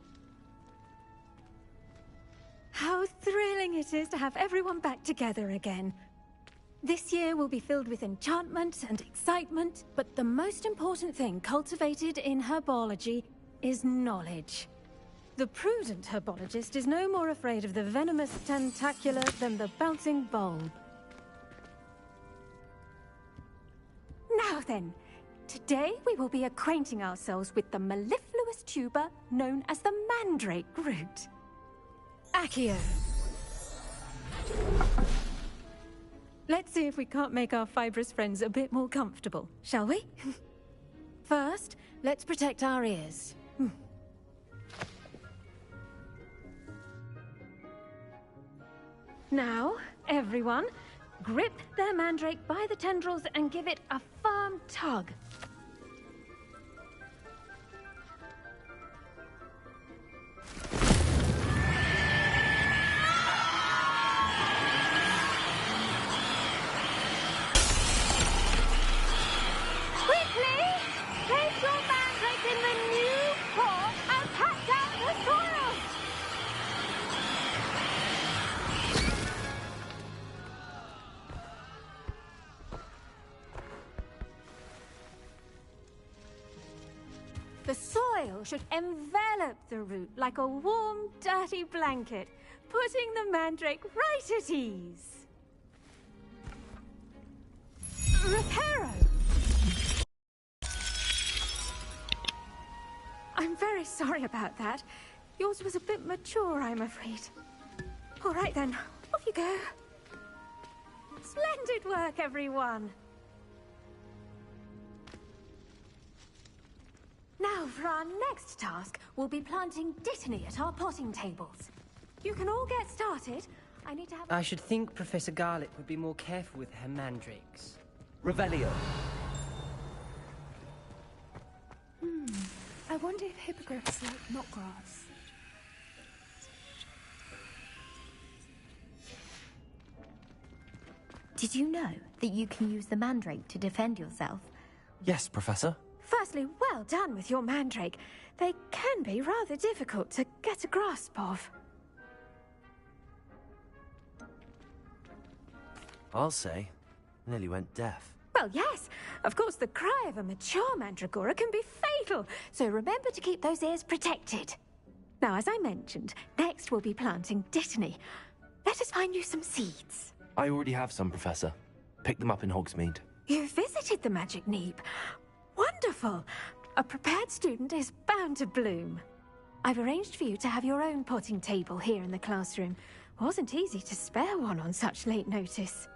How thrilling it is to have everyone back together again. This year will be filled with enchantment and excitement, but the most important thing cultivated in herbology is knowledge. The prudent herbologist is no more afraid of the venomous tentacula than the bouncing bulb. Now then, today we will be acquainting ourselves with the mellifluous tuber known as the mandrake root. Accio. Let's see if we can't make our fibrous friends a bit more comfortable, shall we? First, let's protect our ears. Now, everyone, grip their mandrake by the tendrils and give it a firm tug. The soil should envelop the root like a warm, dirty blanket, putting the mandrake right at ease. Reparo! I'm very sorry about that. Yours was a bit mature, I'm afraid. All right then, off you go. Splendid work, everyone. Now, for our next task, we'll be planting Dittany at our potting tables. You can all get started. I need to have... I should think Professor Garlic would be more careful with her mandrakes. Revelio. I wonder if hippogriffs like knotgrass. Did you know that you can use the mandrake to defend yourself? Yes, Professor. Firstly, well done with your mandrake. They can be rather difficult to get a grasp of. I'll say. Nearly went deaf. Well, yes. Of course, the cry of a mature mandragora can be fatal, so remember to keep those ears protected. Now, as I mentioned, next we'll be planting Dittany. Let us find you some seeds. I already have some, Professor. Picked them up in Hogsmeade. You visited the Magic Neep. Wonderful! A prepared student is bound to bloom. I've arranged for you to have your own potting table here in the classroom. Wasn't easy to spare one on such late notice.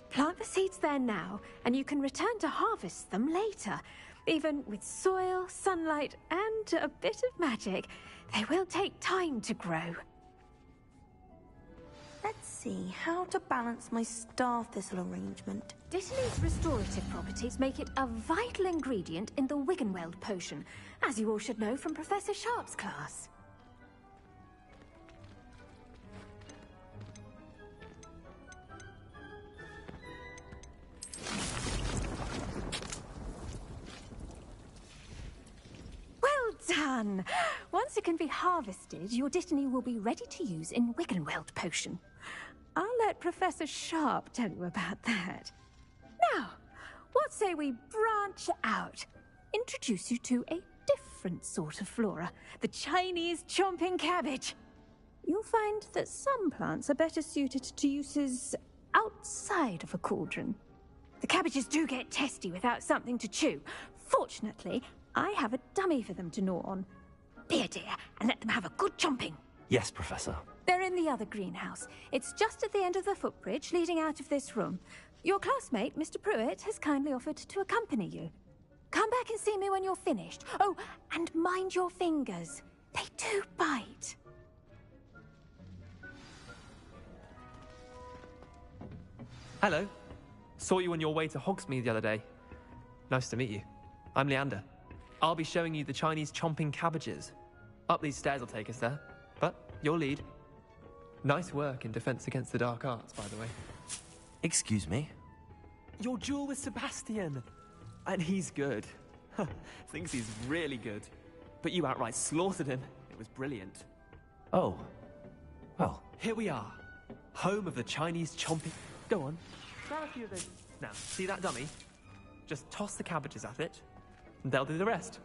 Plant the seeds there now, and you can return to harvest them later. Even with soil, sunlight, and a bit of magic, they will take time to grow. Let's see, how to balance my star thistle arrangement. Dittany's restorative properties make it a vital ingredient in the Wiggenweld potion, as you all should know from Professor Sharp's class. Well done! Once it can be harvested, your Dittany will be ready to use in Wiggenweld potion. I'll let Professor Sharp tell you about that. Now, what say we branch out? Introduce you to a different sort of flora, the Chinese chomping cabbage. You'll find that some plants are better suited to uses outside of a cauldron. The cabbages do get testy without something to chew. Fortunately, I have a dummy for them to gnaw on. Be a dear and let them have a good chomping. Yes, Professor. They're in the other greenhouse. It's just at the end of the footbridge leading out of this room. Your classmate, Mr. Pruitt, has kindly offered to accompany you. Come back and see me when you're finished. Oh, and mind your fingers. They do bite. Hello. Saw you on your way to Hogsmeade the other day. Nice to meet you. I'm Leander. I'll be showing you the Chinese chomping cabbages. Up these stairs will take us there, but you'll lead. Nice work in Defense Against the Dark Arts, by the way. Excuse me? Your duel with Sebastian. And he's good. Thinks he's really good. But you outright slaughtered him. It was brilliant. Oh. Well. Here we are. Home of the Chinese chomping... Go on. Grab a few of those. Now, see that dummy? Just toss the cabbages at it, and they'll do the rest.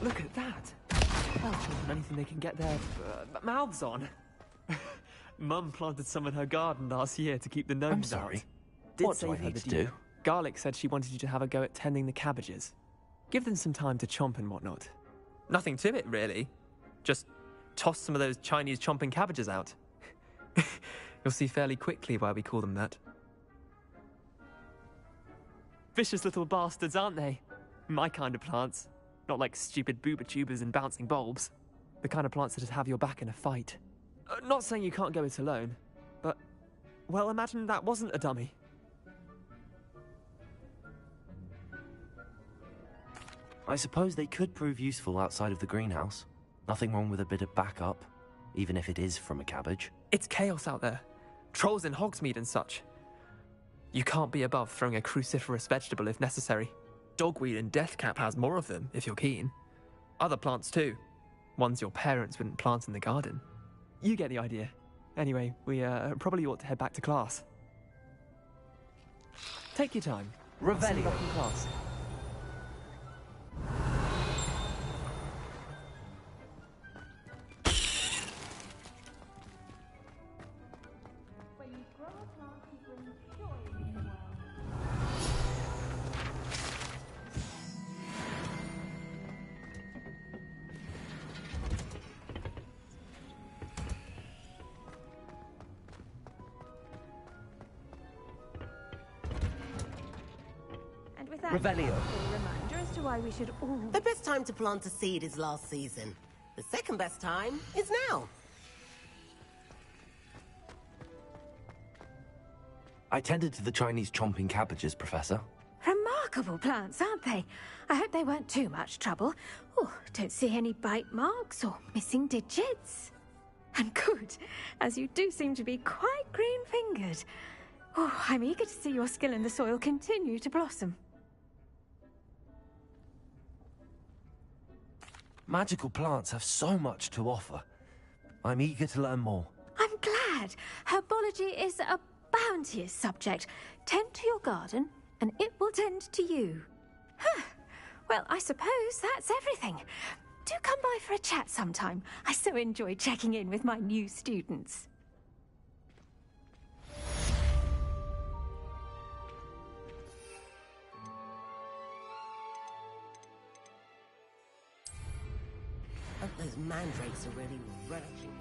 Look at that! Well, anything they can get their mouths on. Mum planted some in her garden last year to keep the gnomes I'm sorry. out. Did What do I save her need the to deer. do? Garlic said she wanted you to have a go at tending the cabbages. Give them some time to chomp and whatnot. Nothing to it, really. Just toss some of those Chinese chomping cabbages out. You'll see fairly quickly why we call them that. Vicious little bastards, aren't they? My kind of plants. Not like stupid booba tubers and bouncing bulbs. The kind of plants that have your back in a fight. Not saying you can't go it alone, but, well, imagine that wasn't a dummy. I suppose they could prove useful outside of the greenhouse. Nothing wrong with a bit of backup, even if it is from a cabbage. It's chaos out there. Trolls in Hogsmeade and such. You can't be above throwing a cruciferous vegetable if necessary. Dogweed and deathcap has more of them, if you're keen. Other plants too. Ones your parents wouldn't plant in the garden. You get the idea. Anyway, we probably ought to head back to class. Take your time. Revelio. Back in class. Revelio. A reminder as to why we should all... The best time to plant a seed is last season. The second best time is now. I tended to the Chinese chomping cabbages, Professor. Remarkable plants, aren't they? I hope they weren't too much trouble. Oh, don't see any bite marks or missing digits. And good, as you do seem to be quite green-fingered. Oh, I'm eager to see your skill in the soil continue to blossom. Magical plants have so much to offer. I'm eager to learn more. I'm glad. Herbology is a bounteous subject. Tend to your garden, and it will tend to you. Huh. Well, I suppose that's everything. Do come by for a chat sometime. I so enjoy checking in with my new students. Hope those mandrakes are really relishing.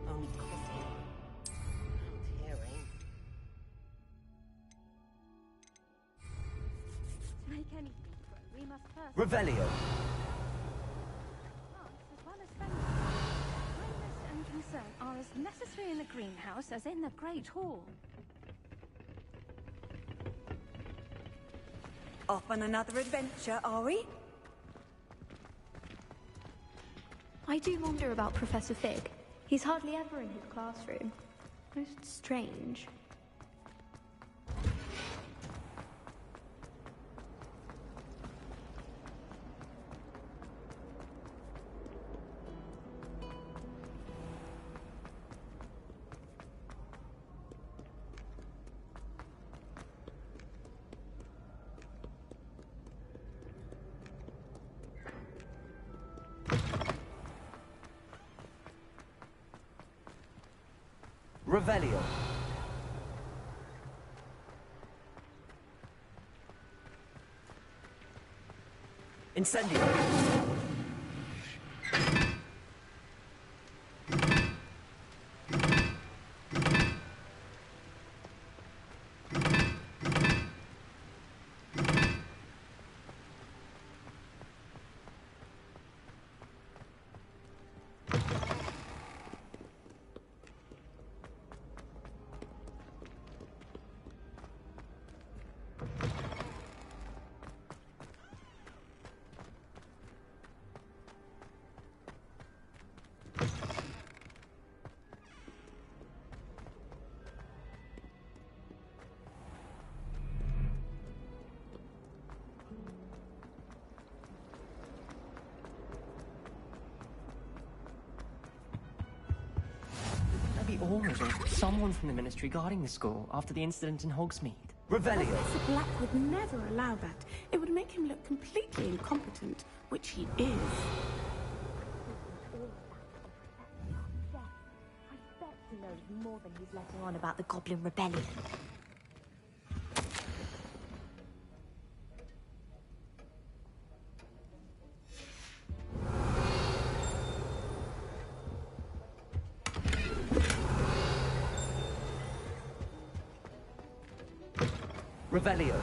Only cost me. Oh, tearing. To make anything grow, we must first... Revelio. Plants as well as fences. Kindness and concern are as necessary in the greenhouse as in the Great Hall. Off on another adventure, are we? I do wonder about Professor Fig. He's hardly ever in his classroom. Most strange. Revelio. Incendio! Aurors or someone from the Ministry guarding the school after the incident in Hogsmeade. Revelio! Professor Black would never allow that. It would make him look completely incompetent, which he is. I bet he knows more than he's letting on about the Goblin Rebellion. Revelio.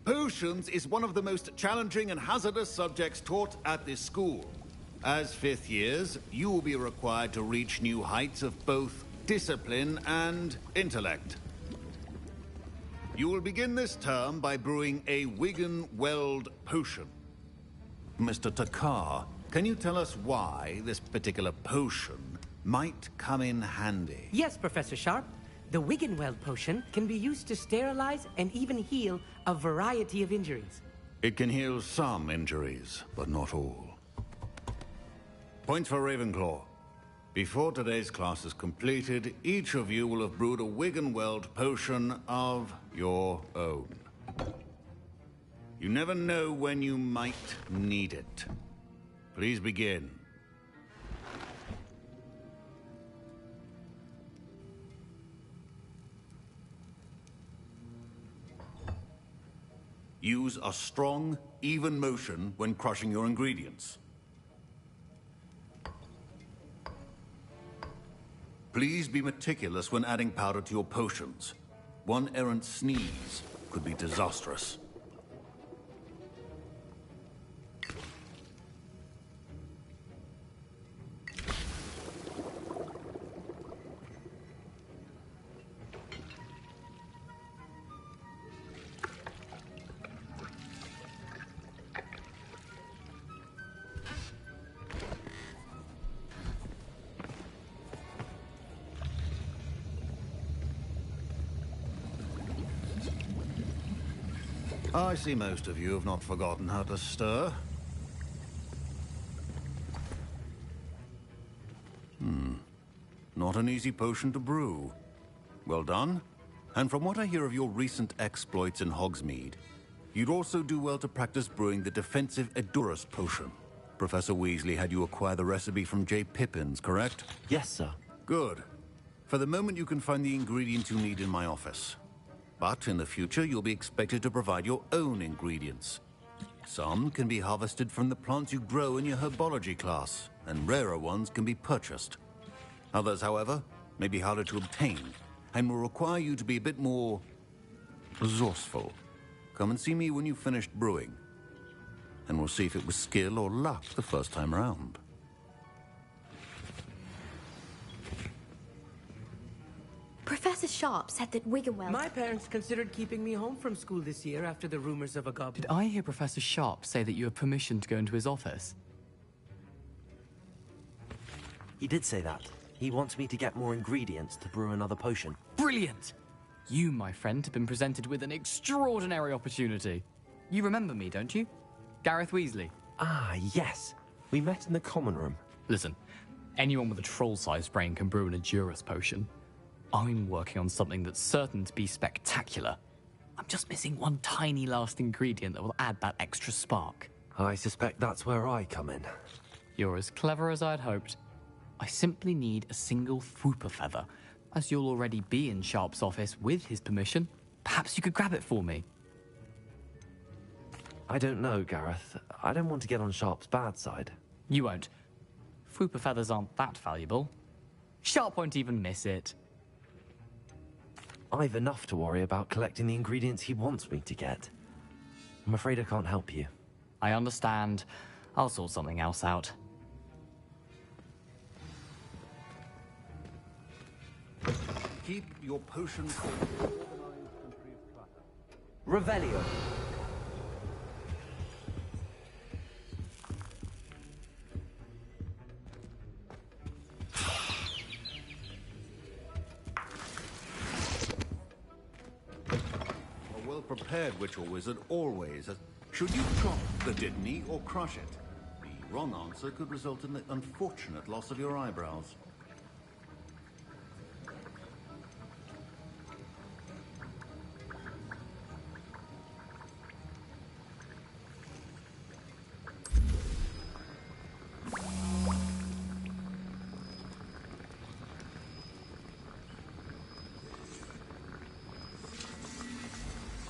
Potions is one of the most challenging and hazardous subjects taught at this school. As fifth years, you will be required to reach new heights of both discipline and intellect. You will begin this term by brewing a Wiggenweld potion. Mr. Takar, can you tell us why this particular potion might come in handy? Yes, Professor Sharp. The Wiggenweld potion can be used to sterilize and even heal a variety of injuries. It can heal some injuries, but not all. Points for Ravenclaw. Before today's class is completed, each of you will have brewed a Wiggenweld potion of your own. You never know when you might need it. Please begin. Use a strong, even motion when crushing your ingredients. Please be meticulous when adding powder to your potions. One errant sneeze could be disastrous. I see most of you have not forgotten how to stir. Not an easy potion to brew. Well done. And from what I hear of your recent exploits in Hogsmeade, you'd also do well to practice brewing the defensive Edurus potion. Professor Weasley had you acquire the recipe from J. Pippins, correct? Yes, sir. Good. For the moment, you can find the ingredients you need in my office. But in the future, you'll be expected to provide your own ingredients. Some can be harvested from the plants you grow in your herbology class, and rarer ones can be purchased. Others, however, may be harder to obtain, and will require you to be a bit more resourceful. Come and see me when you've finished brewing, and we'll see if it was skill or luck the first time around. Professor Sharp said that Wiggenweld... My parents considered keeping me home from school this year after the rumors of a goblin. Did I hear Professor Sharp say that you have permission to go into his office? He did say that. He wants me to get more ingredients to brew another potion. Brilliant! You, my friend, have been presented with an extraordinary opportunity. You remember me, don't you? Gareth Weasley. Ah, yes. We met in the common room. Listen, anyone with a troll-sized brain can brew an Endurus potion. I'm working on something that's certain to be spectacular. I'm just missing one tiny last ingredient that will add that extra spark. I suspect that's where I come in. You're as clever as I'd hoped. I simply need a single Fwooper feather. As you'll already be in Sharp's office with his permission, perhaps you could grab it for me. I don't know, Gareth. I don't want to get on Sharp's bad side. You won't. Fwooper feathers aren't that valuable. Sharp won't even miss it. I've enough to worry about collecting the ingredients he wants me to get. I'm afraid I can't help you. I understand. I'll sort something else out. Keep your potions organized and free of clutter. Revelio. A well-prepared witch or wizard always has... Should you chop the Dittany or crush it? The wrong answer could result in the unfortunate loss of your eyebrows.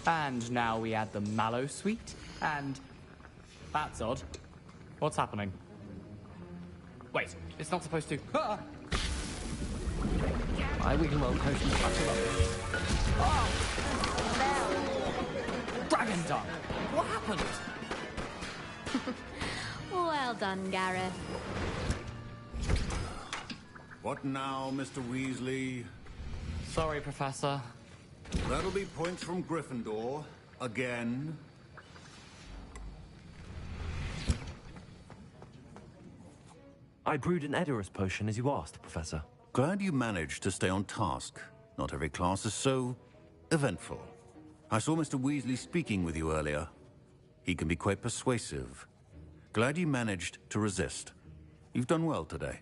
And now we add the mallow sweet, and... That's odd. What's happening? Wait, it's not supposed to... Ah! My Wiggenweld potion is much Dragon dung! What happened? Well done, Gareth. What now, Mr. Weasley? Sorry, Professor. That'll be points from Gryffindor. Again. I brewed an Edurus potion as you asked, Professor. Glad you managed to stay on task. Not every class is so eventful. I saw Mr. Weasley speaking with you earlier. He can be quite persuasive. Glad you managed to resist. You've done well today.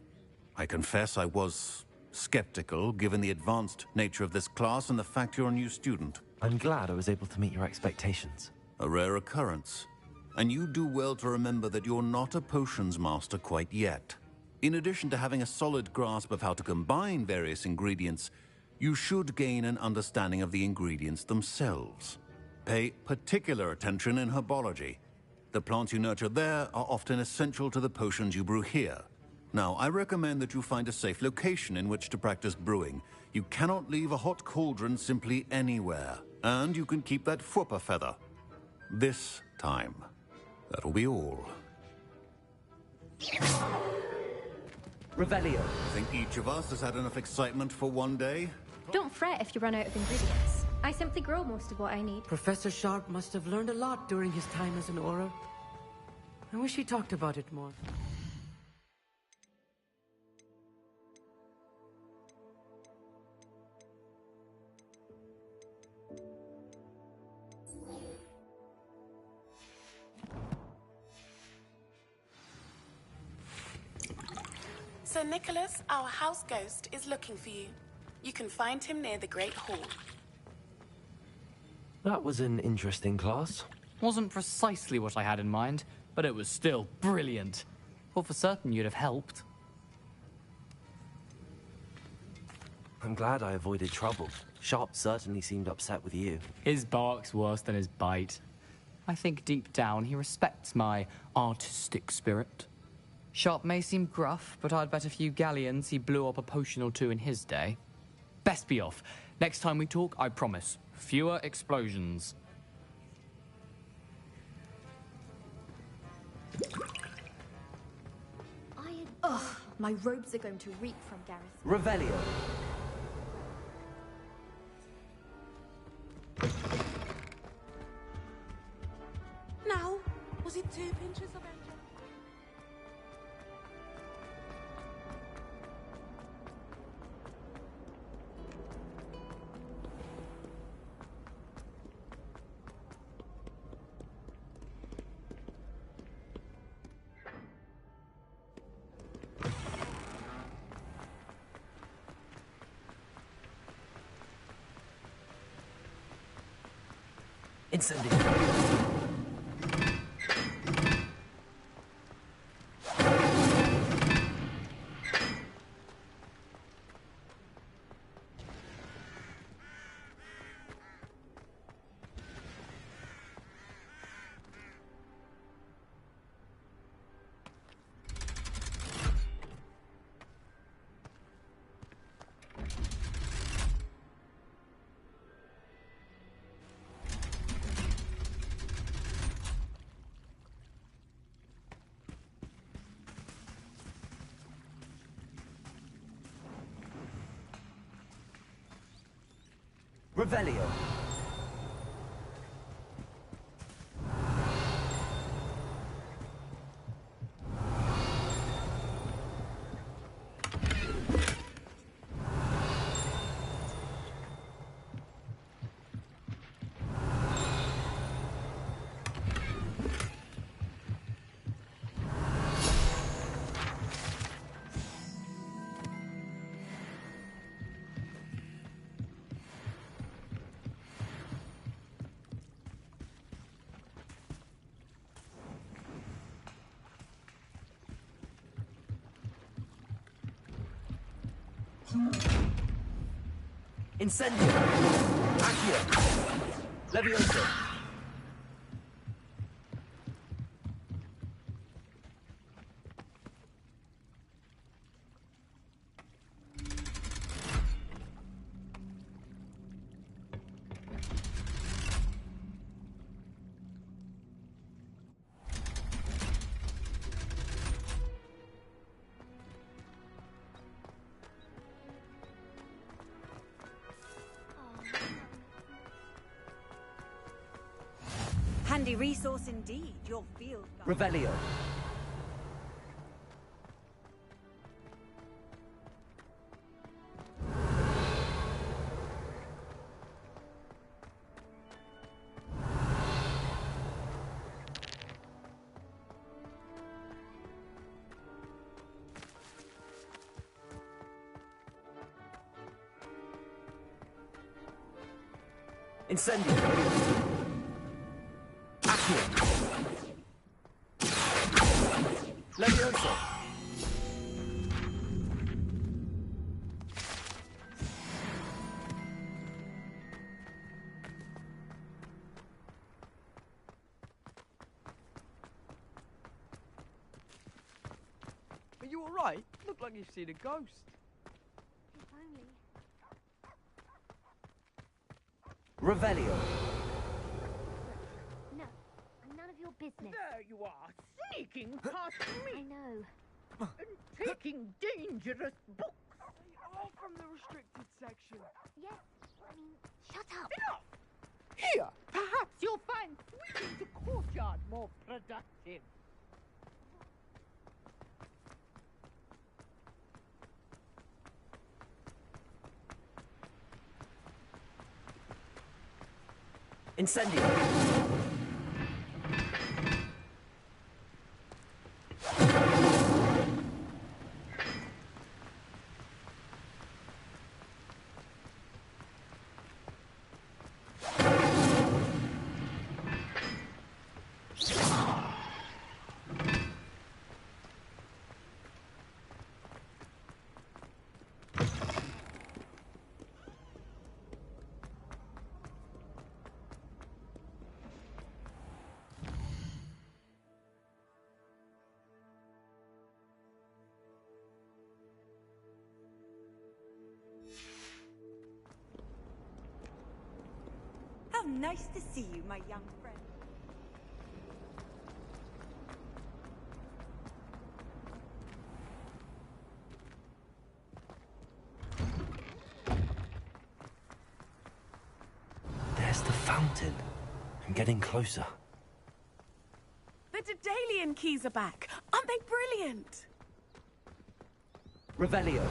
I confess I was skeptical, given the advanced nature of this class and the fact you're a new student. I'm glad I was able to meet your expectations. A rare occurrence. And you do well to remember that you're not a potions master quite yet. In addition to having a solid grasp of how to combine various ingredients, you should gain an understanding of the ingredients themselves. Pay particular attention in herbology. The plants you nurture there are often essential to the potions you brew here. Now, I recommend that you find a safe location in which to practice brewing. You cannot leave a hot cauldron simply anywhere. And you can keep that Fwooper feather. This time. That'll be all. Revelio. I think each of us has had enough excitement for one day. Don't fret if you run out of ingredients. I simply grow most of what I need. Professor Sharp must have learned a lot during his time as an Auror. I wish he talked about it more. Sir Nicholas, our house ghost, is looking for you. You can find him near the Great Hall. That was an interesting class. Wasn't precisely what I had in mind, but it was still brilliant. Thought for certain you'd have helped. I'm glad I avoided trouble. Sharp certainly seemed upset with you. His bark's worse than his bite. I think deep down he respects my artistic spirit. Sharp may seem gruff, but I'd bet a few galleons he blew up a potion or two in his day. Best be off. Next time we talk, I promise, fewer explosions. Ugh, my robes are going to reek from Gareth. Revelio. Now, was it 2 pinches of angel? Incendio. Revelio. Incendio. Accio. Levioso. Handy resource indeed, your field guide. Revelio. Incendio. Levioso. Are you alright? Look like you've seen a ghost. If only. Revelio. No, I'm none of your business. There you are, sneaking past me. I know. And taking dangerous books. They are from the restricted section. Yes, I mean, shut up. Enough! Here, perhaps you'll find sweeping the courtyard more productive. Incendio. How nice to see you, my young friend. There's the fountain. I'm getting closer. The Daedalian keys are back. Aren't they brilliant? Revelio.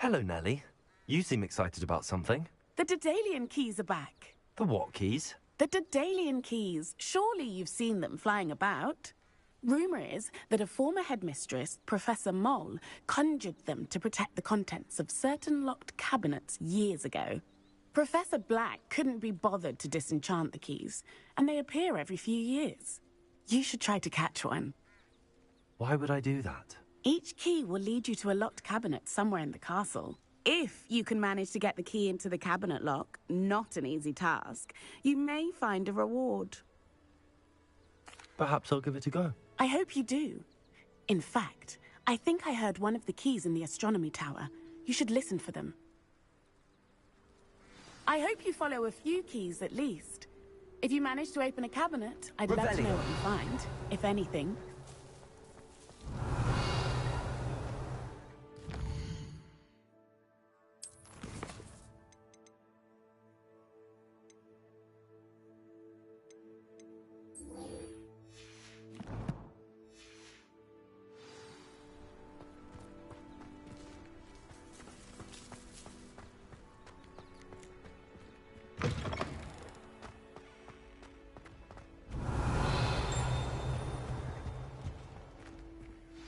Hello, Nellie. You seem excited about something. The Daedalian keys are back. The what keys? The Daedalian keys. Surely you've seen them flying about. Rumor is that a former headmistress, Professor Moll, conjured them to protect the contents of certain locked cabinets years ago. Professor Black couldn't be bothered to disenchant the keys, and they appear every few years. You should try to catch one. Why would I do that? Each key will lead you to a locked cabinet somewhere in the castle. If you can manage to get the key into the cabinet lock, not an easy task, you may find a reward. Perhaps I'll give it a go. I hope you do. In fact, I think I heard one of the keys in the astronomy tower. You should listen for them. I hope you follow a few keys at least. If you manage to open a cabinet, I'd love to know what you find, if anything.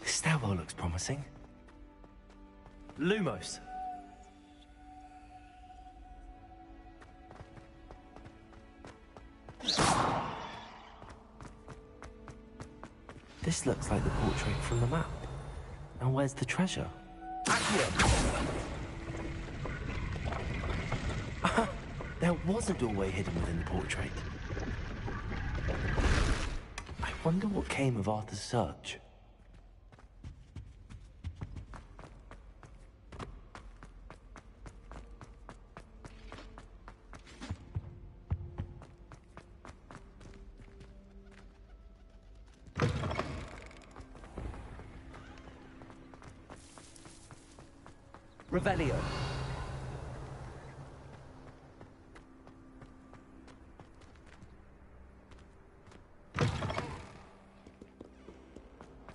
This stairwell looks promising. Lumos. This looks like the portrait from the map. And where's the treasure? There was a doorway hidden within the portrait. I wonder what came of Arthur's search. Revelio.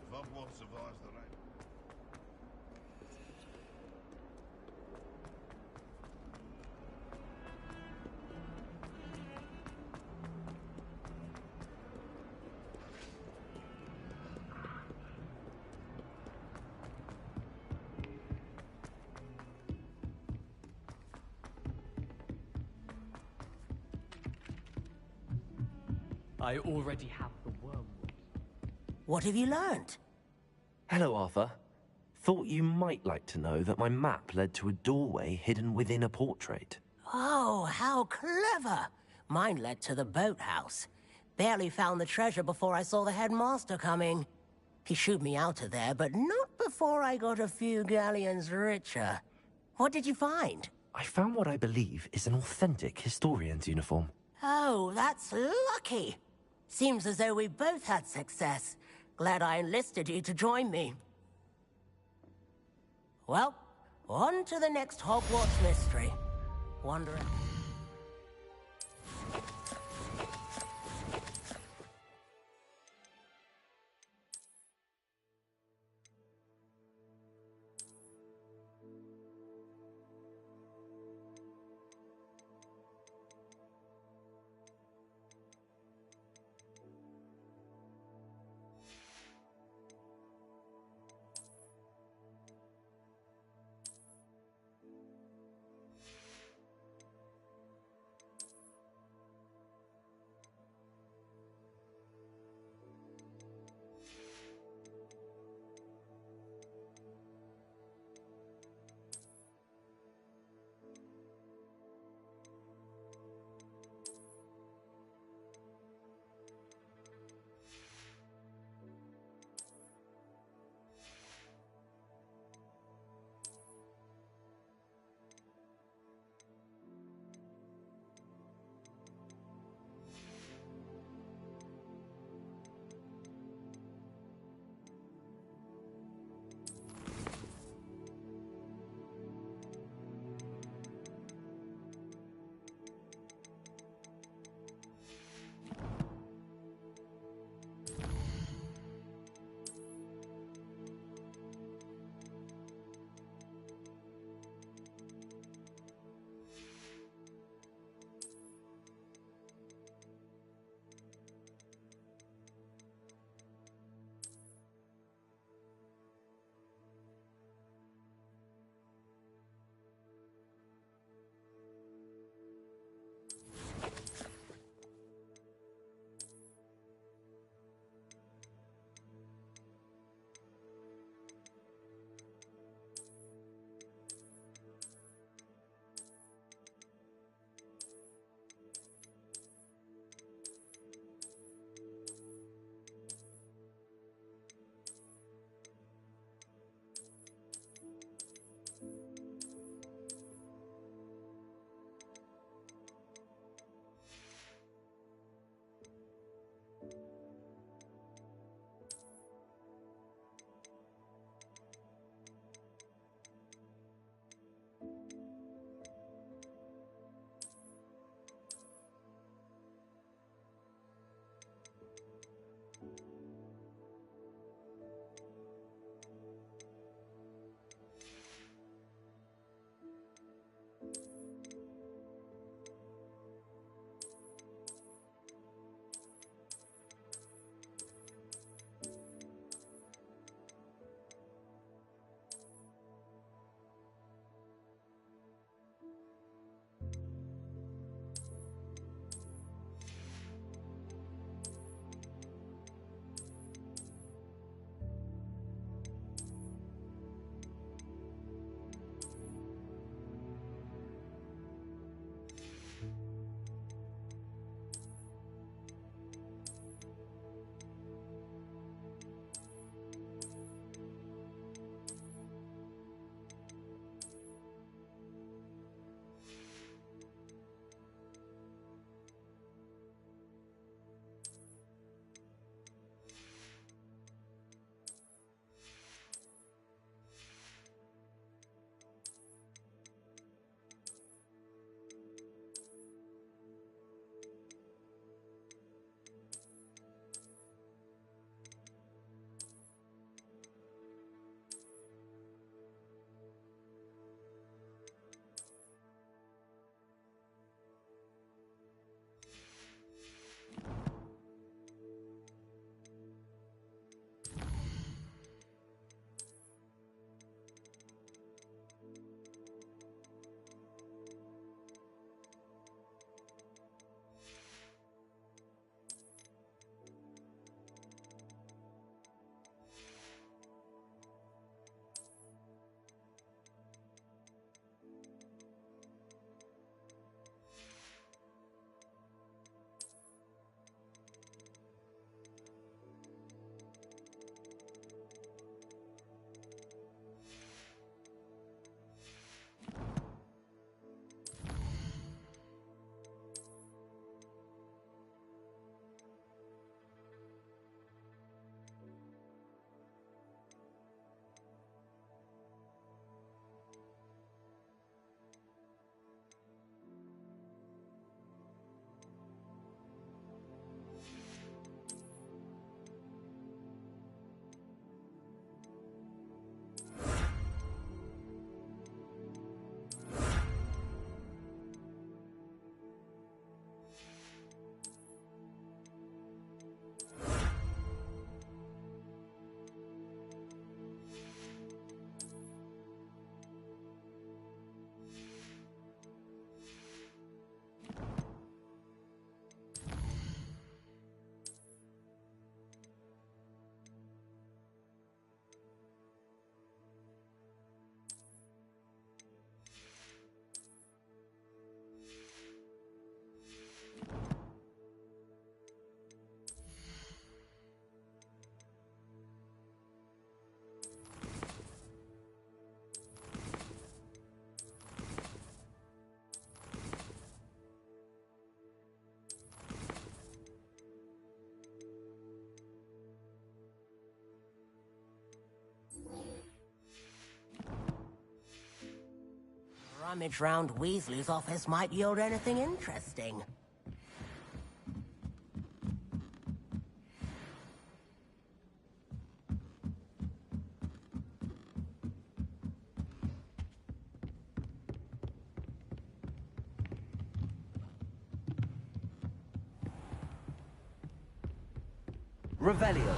Hogwarts survives the rain. I already have the wormwood. What have you learned? Hello, Arthur. Thought you might like to know that my map led to a doorway hidden within a portrait. Oh, how clever! Mine led to the boathouse. Barely found the treasure before I saw the headmaster coming. He shooed me out of there, but not before I got a few galleons richer. What did you find? I found what I believe is an authentic historian's uniform. Oh, that's lucky. Seems as though we both had success. Glad I enlisted you to join me. Well, on to the next Hogwarts mystery. Wondering. rummage round Weasley's office might yield anything interesting. Revelio.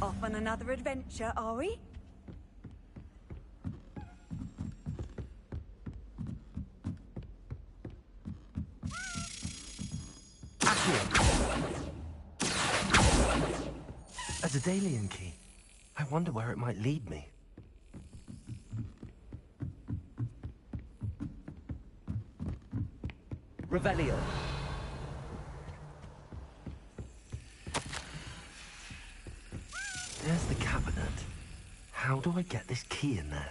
Off on another adventure, are we? A Daedalian key. I wonder where it might lead me. Revelio. There's the cabinet. How do I get this key in there?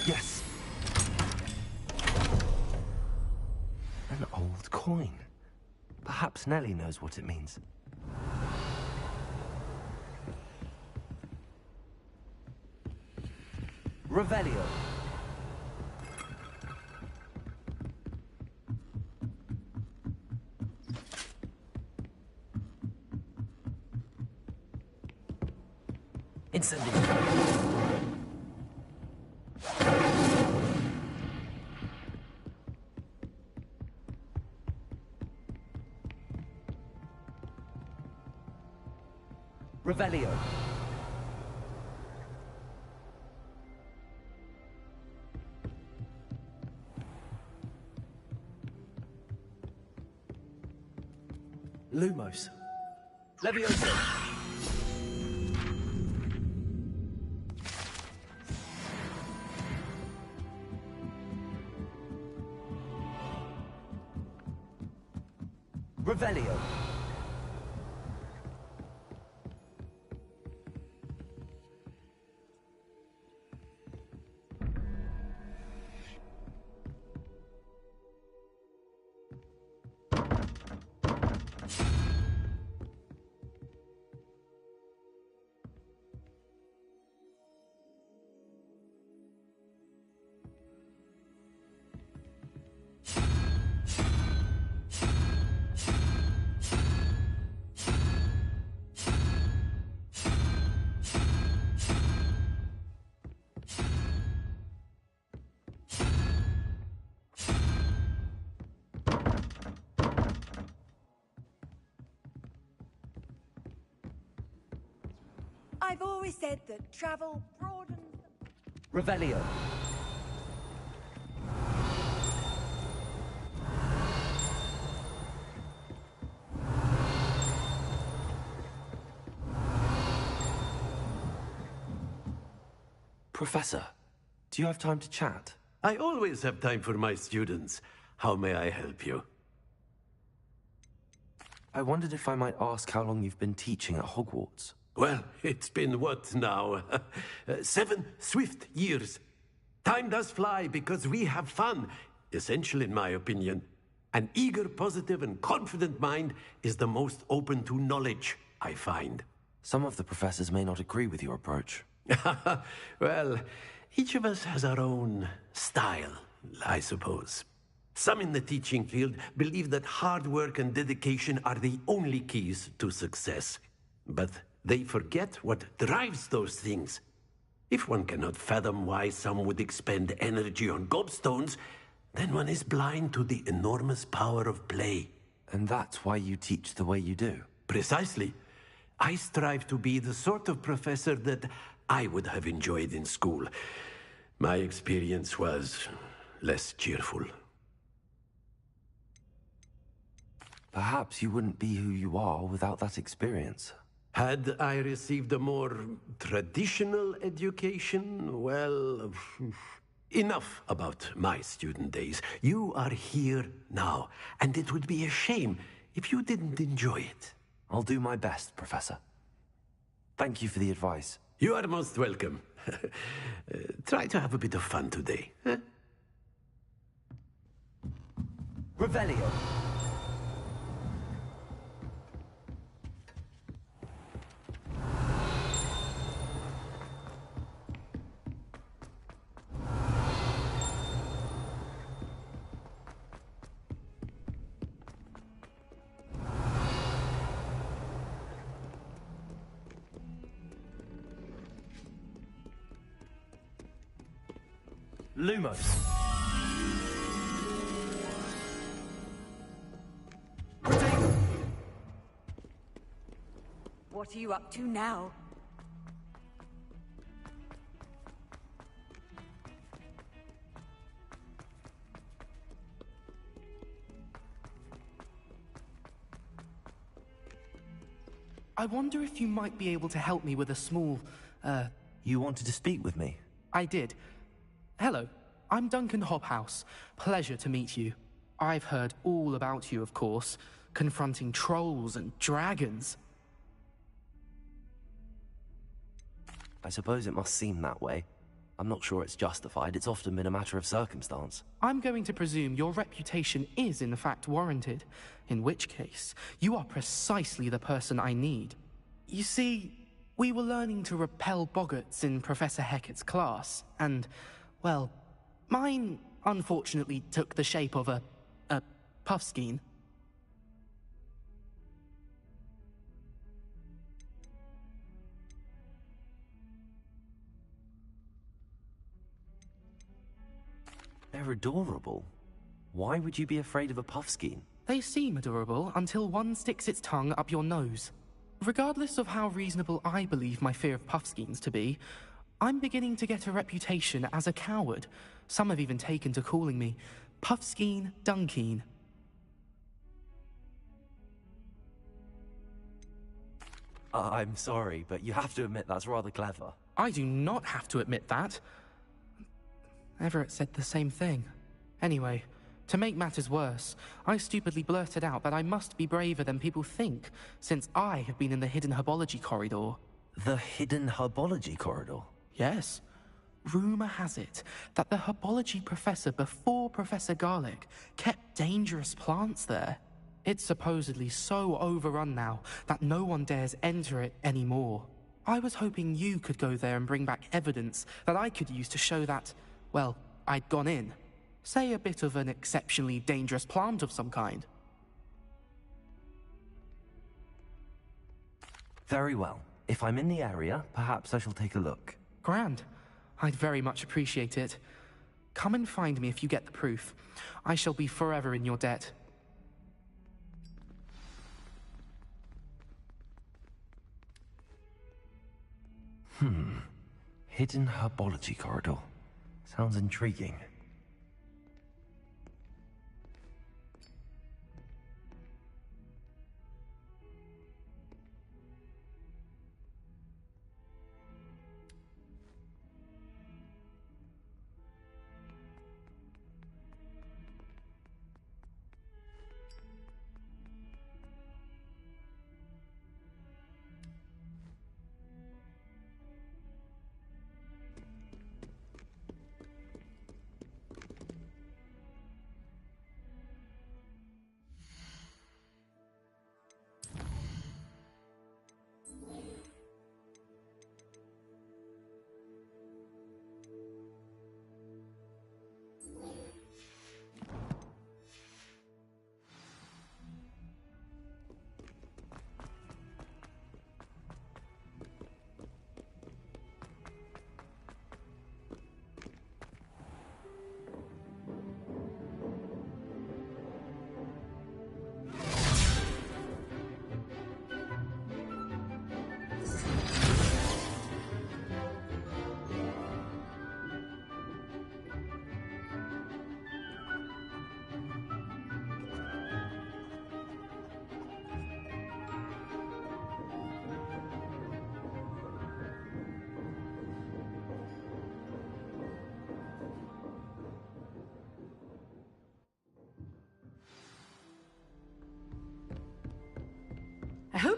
Yes! An old coin. Perhaps Nellie knows what it means. Revelio. Incendio. Revelio. Lumos. Levioso. Revelio. I've always said that travel broadens... Revelio. Professor, do you have time to chat? I always have time for my students. How may I help you? I wondered if I might ask how long you've been teaching at Hogwarts. Well, it's been what now? 7 swift years. Time does fly because we have fun, essential in my opinion. An eager, positive, and confident mind is the most open to knowledge, I find. Some of the professors may not agree with your approach. Well, each of us has our own style, I suppose. Some in the teaching field believe that hard work and dedication are the only keys to success. But they forget what drives those things. If one cannot fathom why some would expend energy on gobstones, then one is blind to the enormous power of play. And that's why you teach the way you do? Precisely. I strive to be the sort of professor that I would have enjoyed in school. My experience was less cheerful. Perhaps you wouldn't be who you are without that experience. Had I received a more traditional education, well, enough about my student days. You are here now, and it would be a shame if you didn't enjoy it. I'll do my best, Professor. Thank you for the advice. You are most welcome. Try to have a bit of fun today. Huh? Revelio. Lumos. What are you up to now? I wonder if you might be able to help me with a small, You wanted to speak with me? I did. Hello, I'm Duncan Hobhouse. Pleasure to meet you. I've heard all about you, of course, confronting trolls and dragons. I suppose it must seem that way. I'm not sure it's justified. It's often been a matter of circumstance. I'm going to presume your reputation is in fact warranted, in which case, you are precisely the person I need. You see, we were learning to repel boggarts in Professor Hecat's class, and, well, mine unfortunately took the shape of a puffskein. They're adorable. Why would you be afraid of a puffskein? They seem adorable until one sticks its tongue up your nose. Regardless of how reasonable I believe my fear of puffskeins to be, I'm beginning to get a reputation as a coward. Some have even taken to calling me Puffskein Dunkeen. I'm sorry, but you have to admit that's rather clever. I do not have to admit that. Everett said the same thing. Anyway, to make matters worse, I stupidly blurted out that I must be braver than people think, since I have been in the hidden herbology corridor. The hidden herbology corridor? Yes. Rumor has it that the herbology professor before Professor Garlic kept dangerous plants there. It's supposedly so overrun now that no one dares enter it anymore. I was hoping you could go there and bring back evidence that I could use to show that, well, I'd gone in. Say a bit of an exceptionally dangerous plant of some kind. Very well. If I'm in the area, perhaps I shall take a look. Grand. I'd very much appreciate it. Come and find me if you get the proof. I shall be forever in your debt. Hidden herbology corridor. Sounds intriguing.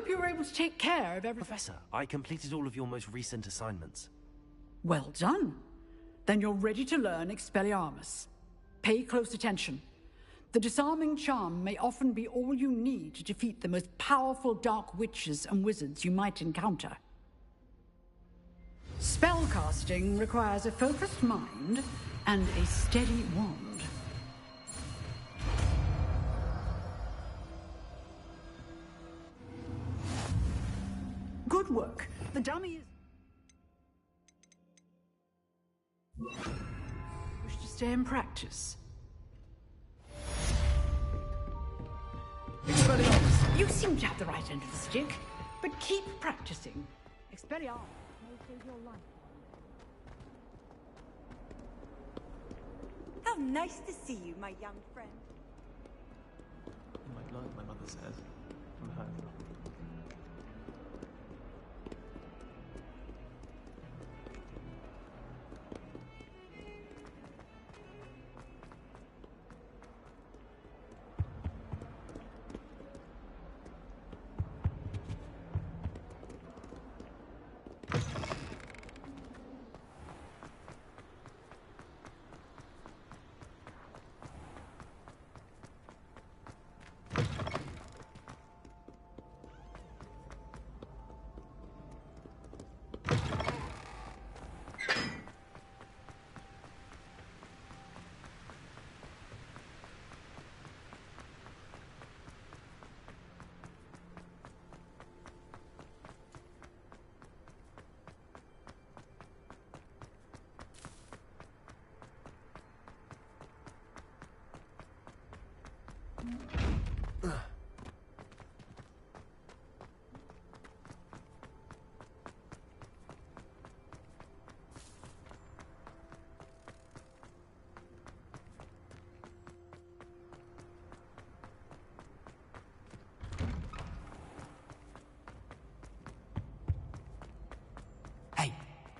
hope you were able to take care of everything. Professor, I completed all of your most recent assignments. Well done. Then you're ready to learn Expelliarmus. Pay close attention. The disarming charm may often be all you need to defeat the most powerful dark witches and wizards you might encounter. Spellcasting requires a focused mind and a steady wand. Good work. The dummy is... Wish to stay and practice. Expelliarmus, you seem to have the right end of the stick, but keep practicing. Expelliarmus may save your life. How nice to see you, my young friend. My blood, my mother says. From her.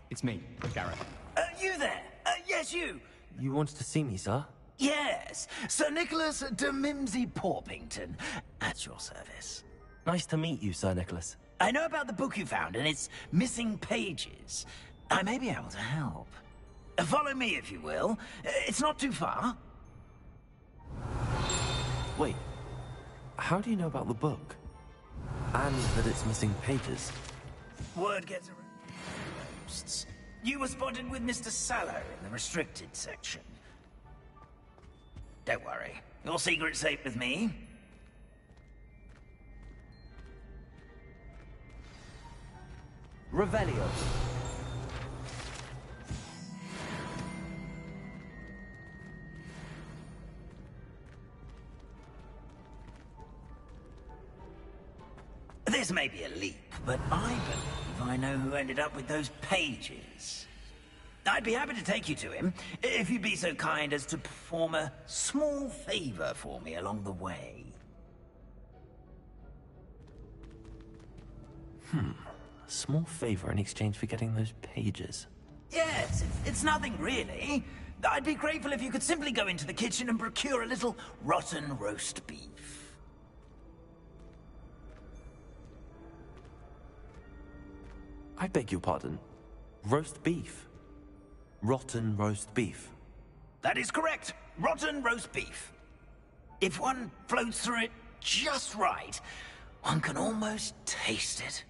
It's me, Gareth. You there? Yes, you. You wanted to see me, sir? Yes, Sir Nicholas de Mimsy Porpington, at your service. Nice to meet you, Sir Nicholas. I know about the book you found and its missing pages. I may be able to help. Follow me, if you will. It's not too far. Wait, how do you know about the book? And that it's missing pages? Word gets around. You were spotted with Mr. Sallow in the restricted section. Don't worry, your secret's safe with me. Revelio. This may be a leap, but I believe I know who ended up with those pages. I'd be happy to take you to him, if you'd be so kind as to perform a small favor for me along the way. A small favor in exchange for getting those pages. Yes, it's nothing really. I'd be grateful if you could simply go into the kitchen and procure a little rotten roast beef. I beg your pardon. Roast beef. Rotten roast beef. That is correct. Rotten roast beef. If one floats through it just right, one can almost taste it.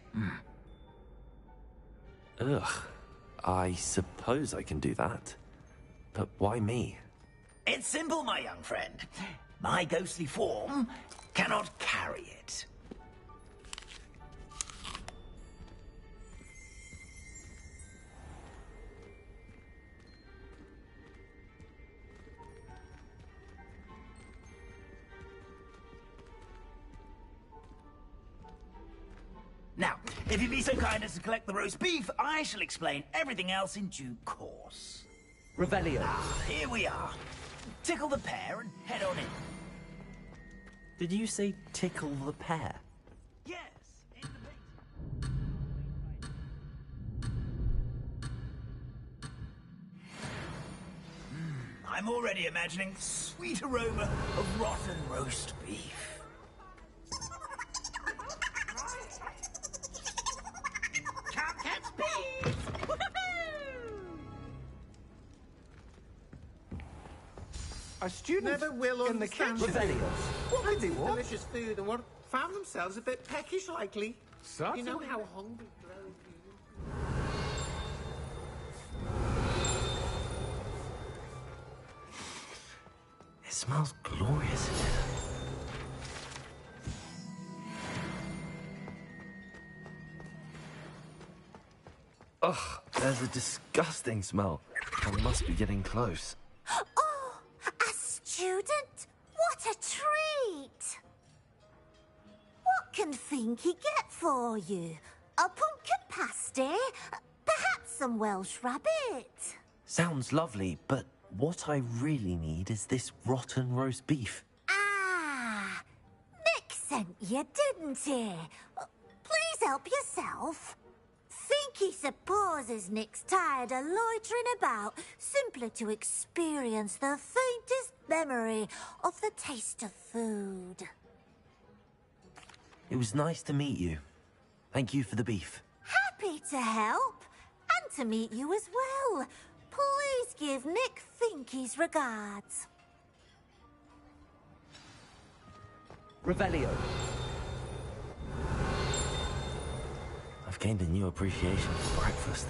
Ugh. I suppose I can do that. But why me? It's simple, my young friend. My ghostly form cannot carry it. Now, if you'd be so kind as to collect the roast beef, I shall explain everything else in due course. Revelio. Here we are. Tickle the pear and head on in. Did you say tickle the pear? Yes. I'm already imagining the sweet aroma of rotten roast beef. student. Never will in the understand kitchen. Revelio. What did they Eating want? delicious food and what found themselves a bit peckish likely. Certainly. You know how hungry grown people. It smells glorious in here. Ugh, there's a disgusting smell. I must be getting close. Oh, a student? What a treat! What can Finky get for you? A pumpkin pasty? Perhaps some Welsh rabbit? Sounds lovely, but what I really need is this rotten roast beef. Ah, Nick sent you, didn't he? Please help yourself. Finky supposes Nick's tired of loitering about, simply to experience the faintest memory of the taste of food. It was nice to meet you. Thank you for the beef. Happy to help, and to meet you as well. Please give Nick Finky's regards. Revelio. I've gained a new appreciation for breakfast.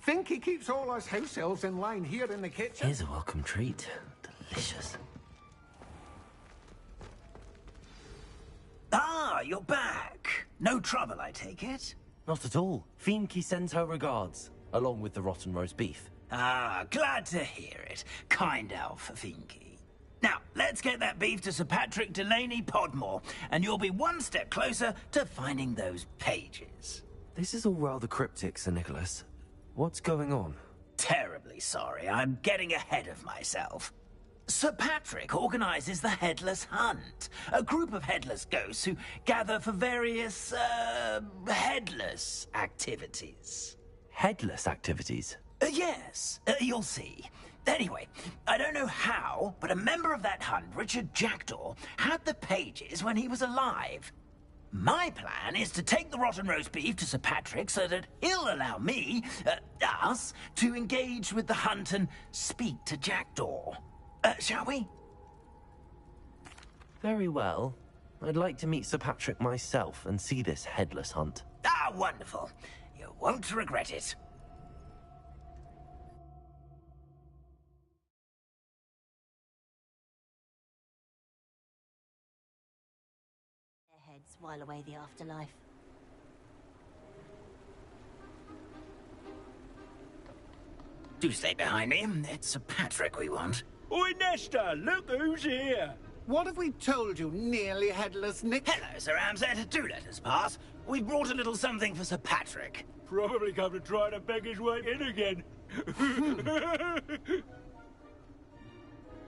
Finky keeps all us house elves in line here in the kitchen. Here's a welcome treat. Delicious. Ah, you're back. No trouble, I take it? Not at all. Fienke sends her regards, along with the rotten roast beef. Ah, glad to hear it. Kind elf, Finky. Now, let's get that beef to Sir Patrick Delaney Podmore, and you'll be one step closer to finding those pages. This is all rather cryptic, Sir Nicholas. What's going on? Terribly sorry, I'm getting ahead of myself. Sir Patrick organizes the Headless Hunt, a group of headless ghosts who gather for various, headless activities. Headless activities? Yes, you'll see. Anyway, I don't know how, but a member of that hunt, Richard Jackdaw, had the pages when he was alive. My plan is to take the rotten roast beef to Sir Patrick so that he'll allow me, us, to engage with the hunt and speak to Jackdaw. Shall we? Very well. I'd like to meet Sir Patrick myself and see this headless hunt. Ah, wonderful. You won't regret it. Their heads while away the afterlife. Do stay behind me. It's Sir Patrick we want. Oi, Nesta, look who's here. What have we told you, nearly headless Nick? Hello, Sir Ramsett. Do let us pass. We brought a little something for Sir Patrick. Probably come to try to beg his way in again.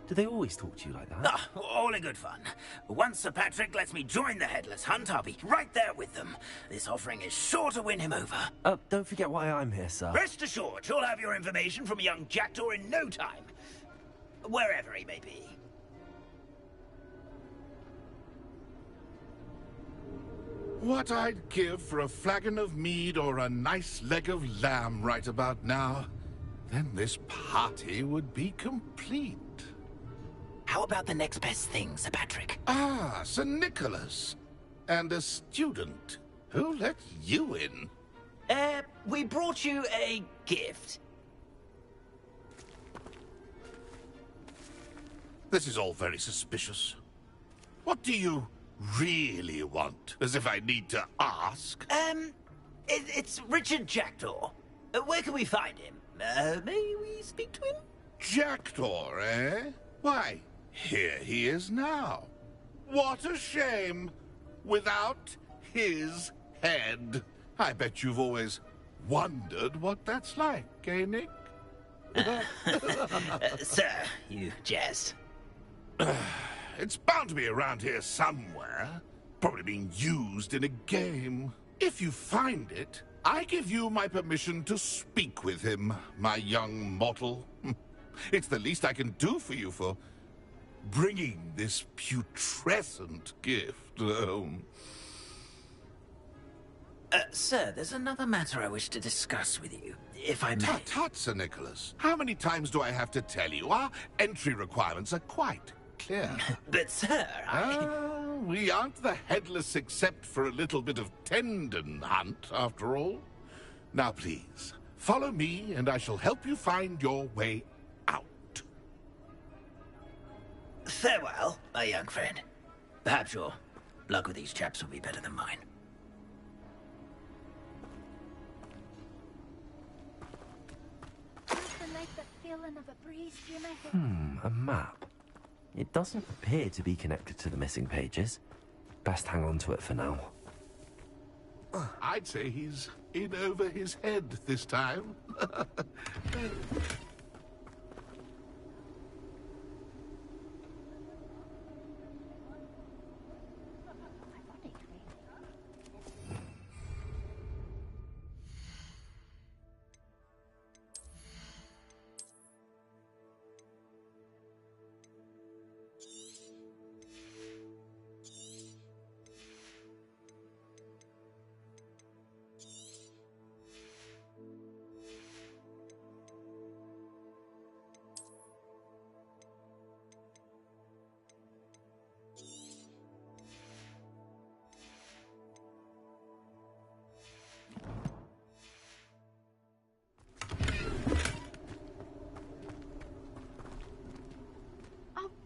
Do they always talk to you like that? Ah, all in good fun. Once Sir Patrick lets me join the Headless Hunt, I'll be right there with them. This offering is sure to win him over. Don't forget why I'm here, sir. Rest assured, you'll have your information from young Jackdaw in no time. Wherever he may be. What I'd give for a flagon of mead or a nice leg of lamb right about now. Then this party would be complete. How about the next best thing, Sir Patrick? Ah, Sir Nicholas. And a student. Who let you in? We brought you a gift. This is all very suspicious. What do you really want? As if I need to ask. It's Richard Jackdaw. Where can we find him? May we speak to him? Jackdaw, eh? Why, here he is now. What a shame. Without his head. I bet you've always wondered what that's like, eh, Nick? Sir, you jest. It's bound to be around here somewhere. Probably being used in a game. If you find it, I give you my permission to speak with him, my young mortal. It's the least I can do for you for bringing this putrescent gift home. Sir, there's another matter I wish to discuss with you, if I may. Tut, tut, Sir Nicholas. How many times do I have to tell you? Our entry requirements are quite clear. But, sir, we aren't the headless except for a little bit of tendon hunt, after all. Now, please, follow me, and I shall help you find your way out. Farewell, my young friend. Perhaps your luck with these chaps will be better than mine. A map. It doesn't appear to be connected to the missing pages. Best hang on to it for now. I'd say he's in over his head this time.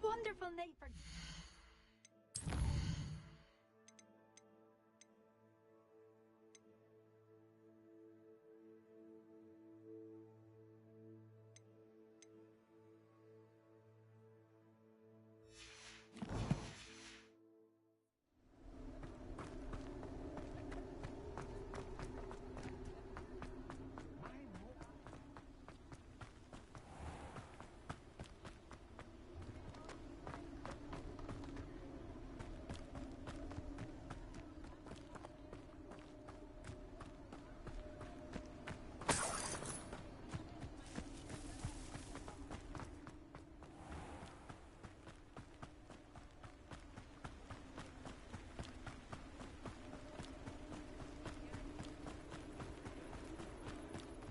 Wonderful neighbor.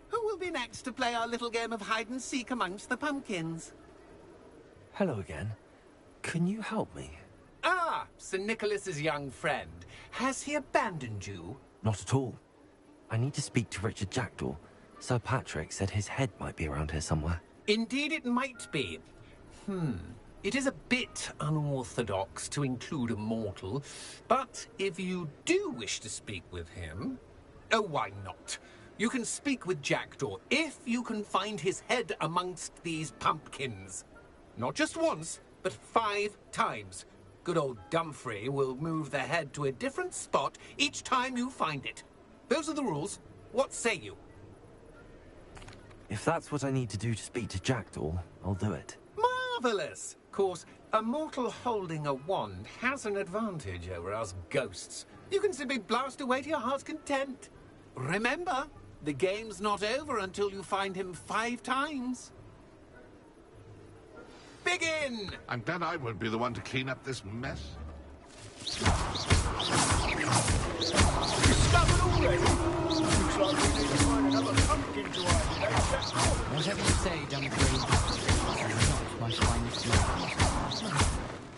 Who will be next to play our little game of hide-and-seek amongst the pumpkins? Hello again. Can you help me? Ah, Sir Nicholas's young friend. Has he abandoned you? Not at all. I need to speak to Richard Jackdaw. Sir Patrick said his head might be around here somewhere. Indeed it might be. It is a bit unorthodox to include a mortal, but if you do wish to speak with him... Oh, why not? You can speak with Jackdaw if you can find his head amongst these pumpkins. Not just once, but 5 times. Good old Dumfrey will move the head to a different spot each time you find it. Those are the rules. What say you? If that's what I need to do to speak to Jackdaw, I'll do it. Marvellous! Of course, a mortal holding a wand has an advantage over us ghosts. You can simply blast away to your heart's content. Remember, the game's not over until you find him 5 times. Begin! I'm glad I won't be the one to clean up this mess. Discovered already? Looks like we need to find another pumpkin to hide. Whatever you say, Dumfrey. Not my finest man.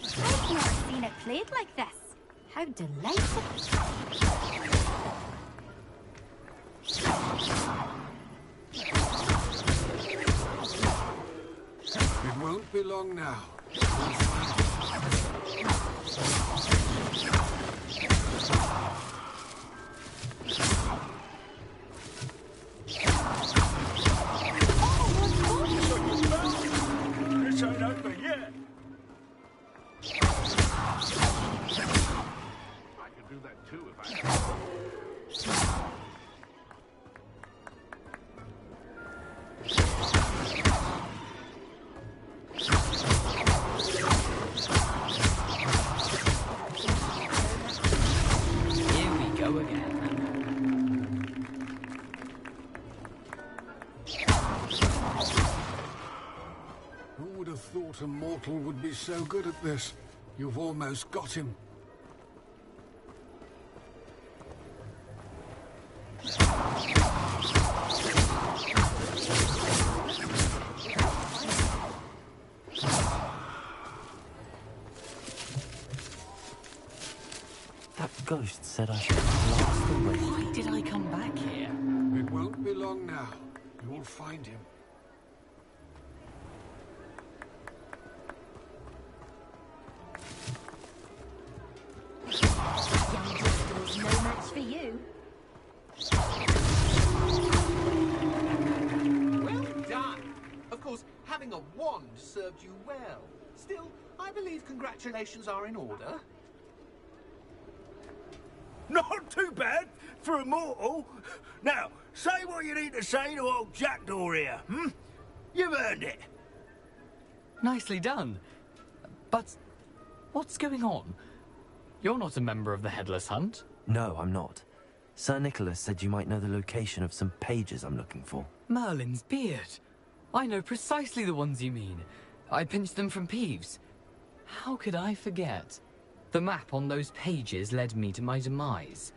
I've never seen it played like this. How delightful. It won't be long now. This ain't over yet. I could do that too if I... Here we go again. Who would have thought thought a mortal would be so good at this. You've almost got him. That ghost said I should blast away. Why did I come back here? It won't be long now. You'll find him. Young Bristol's no match for you. Well done! Of course, having a wand served you well. Still, I believe congratulations are in order. Not too bad for a mortal. Now, say what you need to say to old Jackdaw here, hmm? You've earned it. Nicely done. But what's going on? You're not a member of the Headless Hunt. No, I'm not. Sir Nicholas said you might know the location of some pages I'm looking for. Merlin's beard. I know precisely the ones you mean. I pinched them from Peeves. How could I forget? The map on those pages led me to my demise.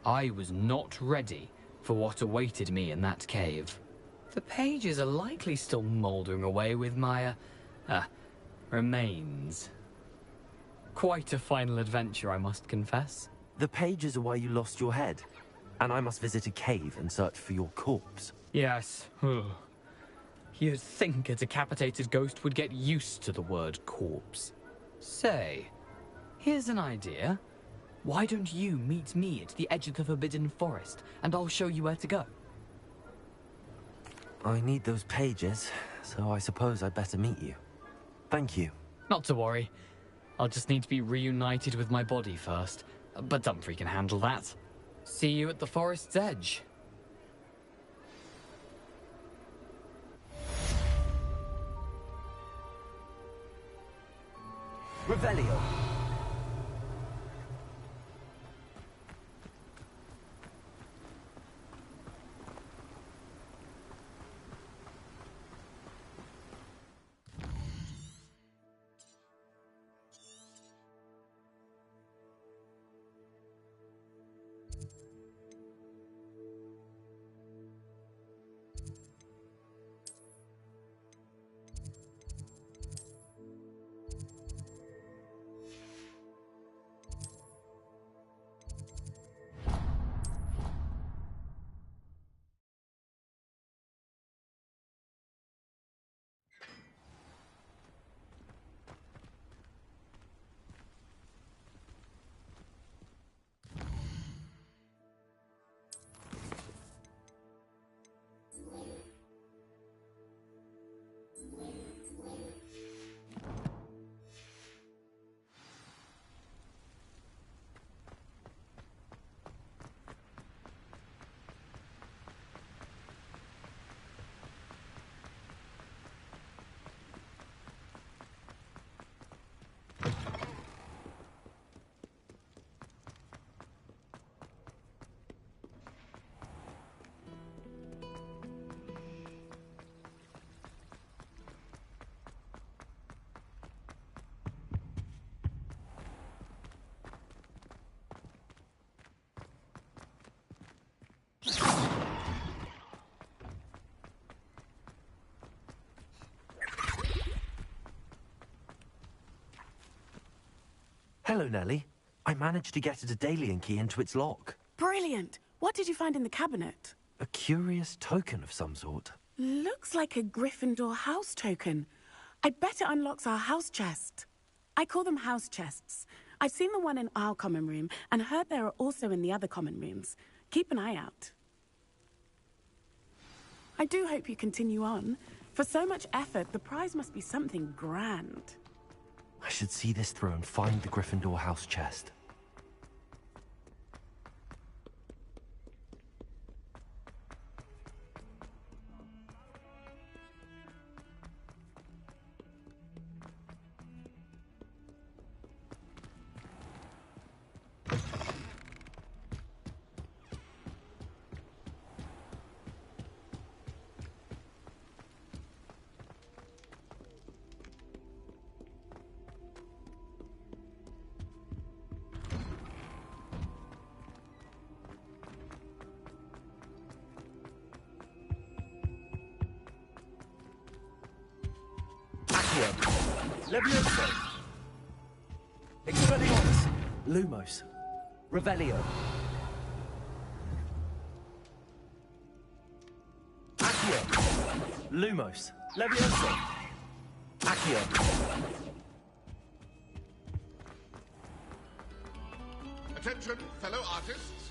I was not ready for what awaited me in that cave. The pages are likely still mouldering away with my, remains. Quite a final adventure, I must confess. The pages are why you lost your head, and I must visit a cave and search for your corpse. Yes. You'd think a decapitated ghost would get used to the word corpse. Say, here's an idea. Why don't you meet me at the edge of the Forbidden Forest, and I'll show you where to go? I need those pages, so I suppose I'd better meet you. Thank you. Not to worry. I'll just need to be reunited with my body first. But Dumfries can handle that. See you at the forest's edge. Revelio. Hello, Nellie. I managed to get a Daedalian key into its lock. Brilliant. What did you find in the cabinet? A curious token of some sort. Looks like a Gryffindor house token. I bet it unlocks our house chest. I call them house chests. I've seen the one in our common room and heard there are also in the other common rooms. Keep an eye out. I do hope you continue on. For so much effort, the prize must be something grand. I should see this through and find the Gryffindor house chest. Levioso! Expelliarmus! Lumos! Revelio! Accio! Lumos! Levioso! Accio! Attention, fellow artists.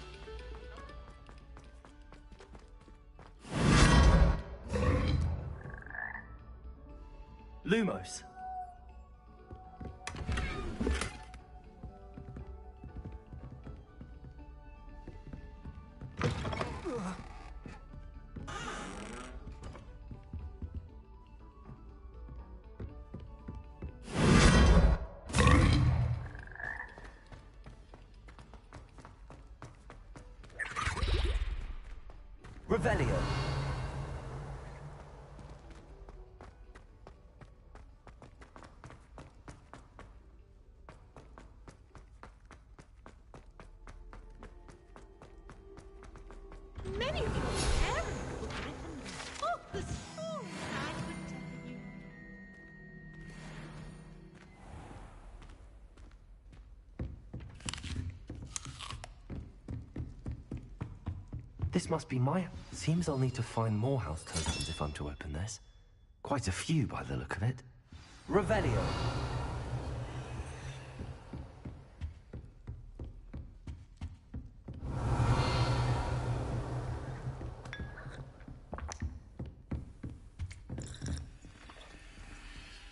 Lumos! Revelio! Many of your parents would have written all the stories I would tell you. This must be my... Seems I'll need to find more house tokens if I'm to open this. Quite a few by the look of it. Revelio!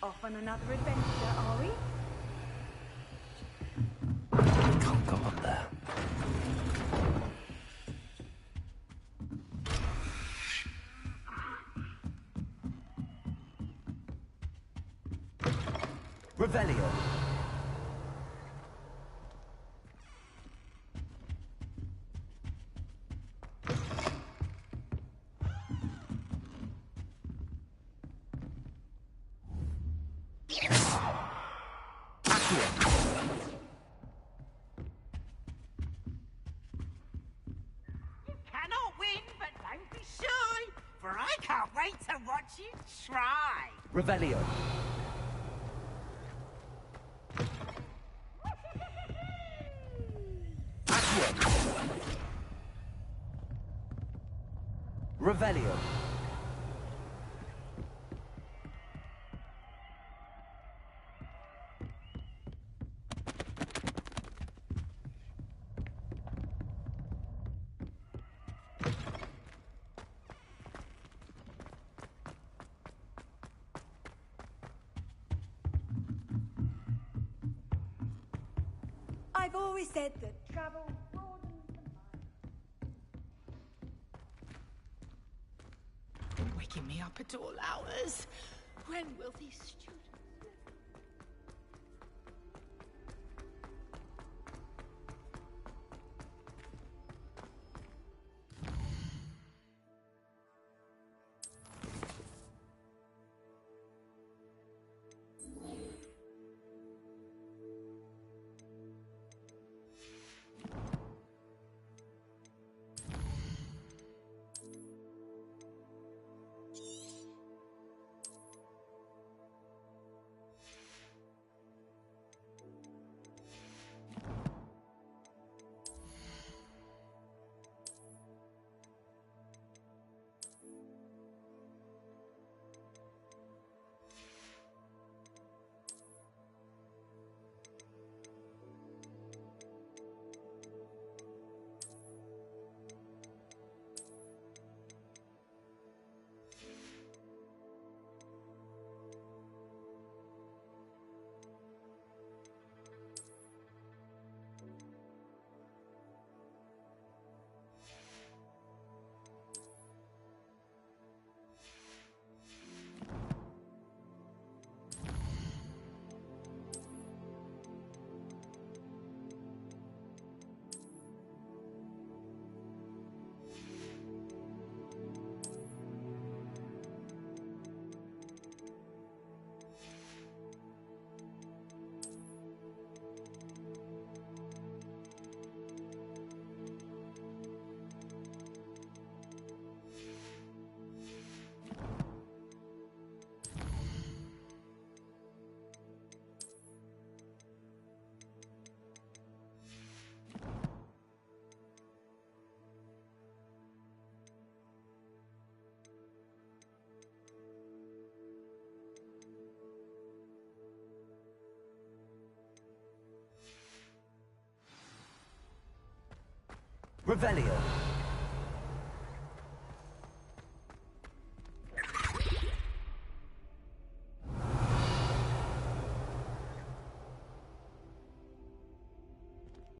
Off on another adventure, are we? Can't go up there. Revelio! You cannot win, but don't be shy, for I can't wait to watch you try. Revelio! Accio! Revelio! I've always said that travel broadens the mind. Waking me up at all hours. When will these students... Revelio.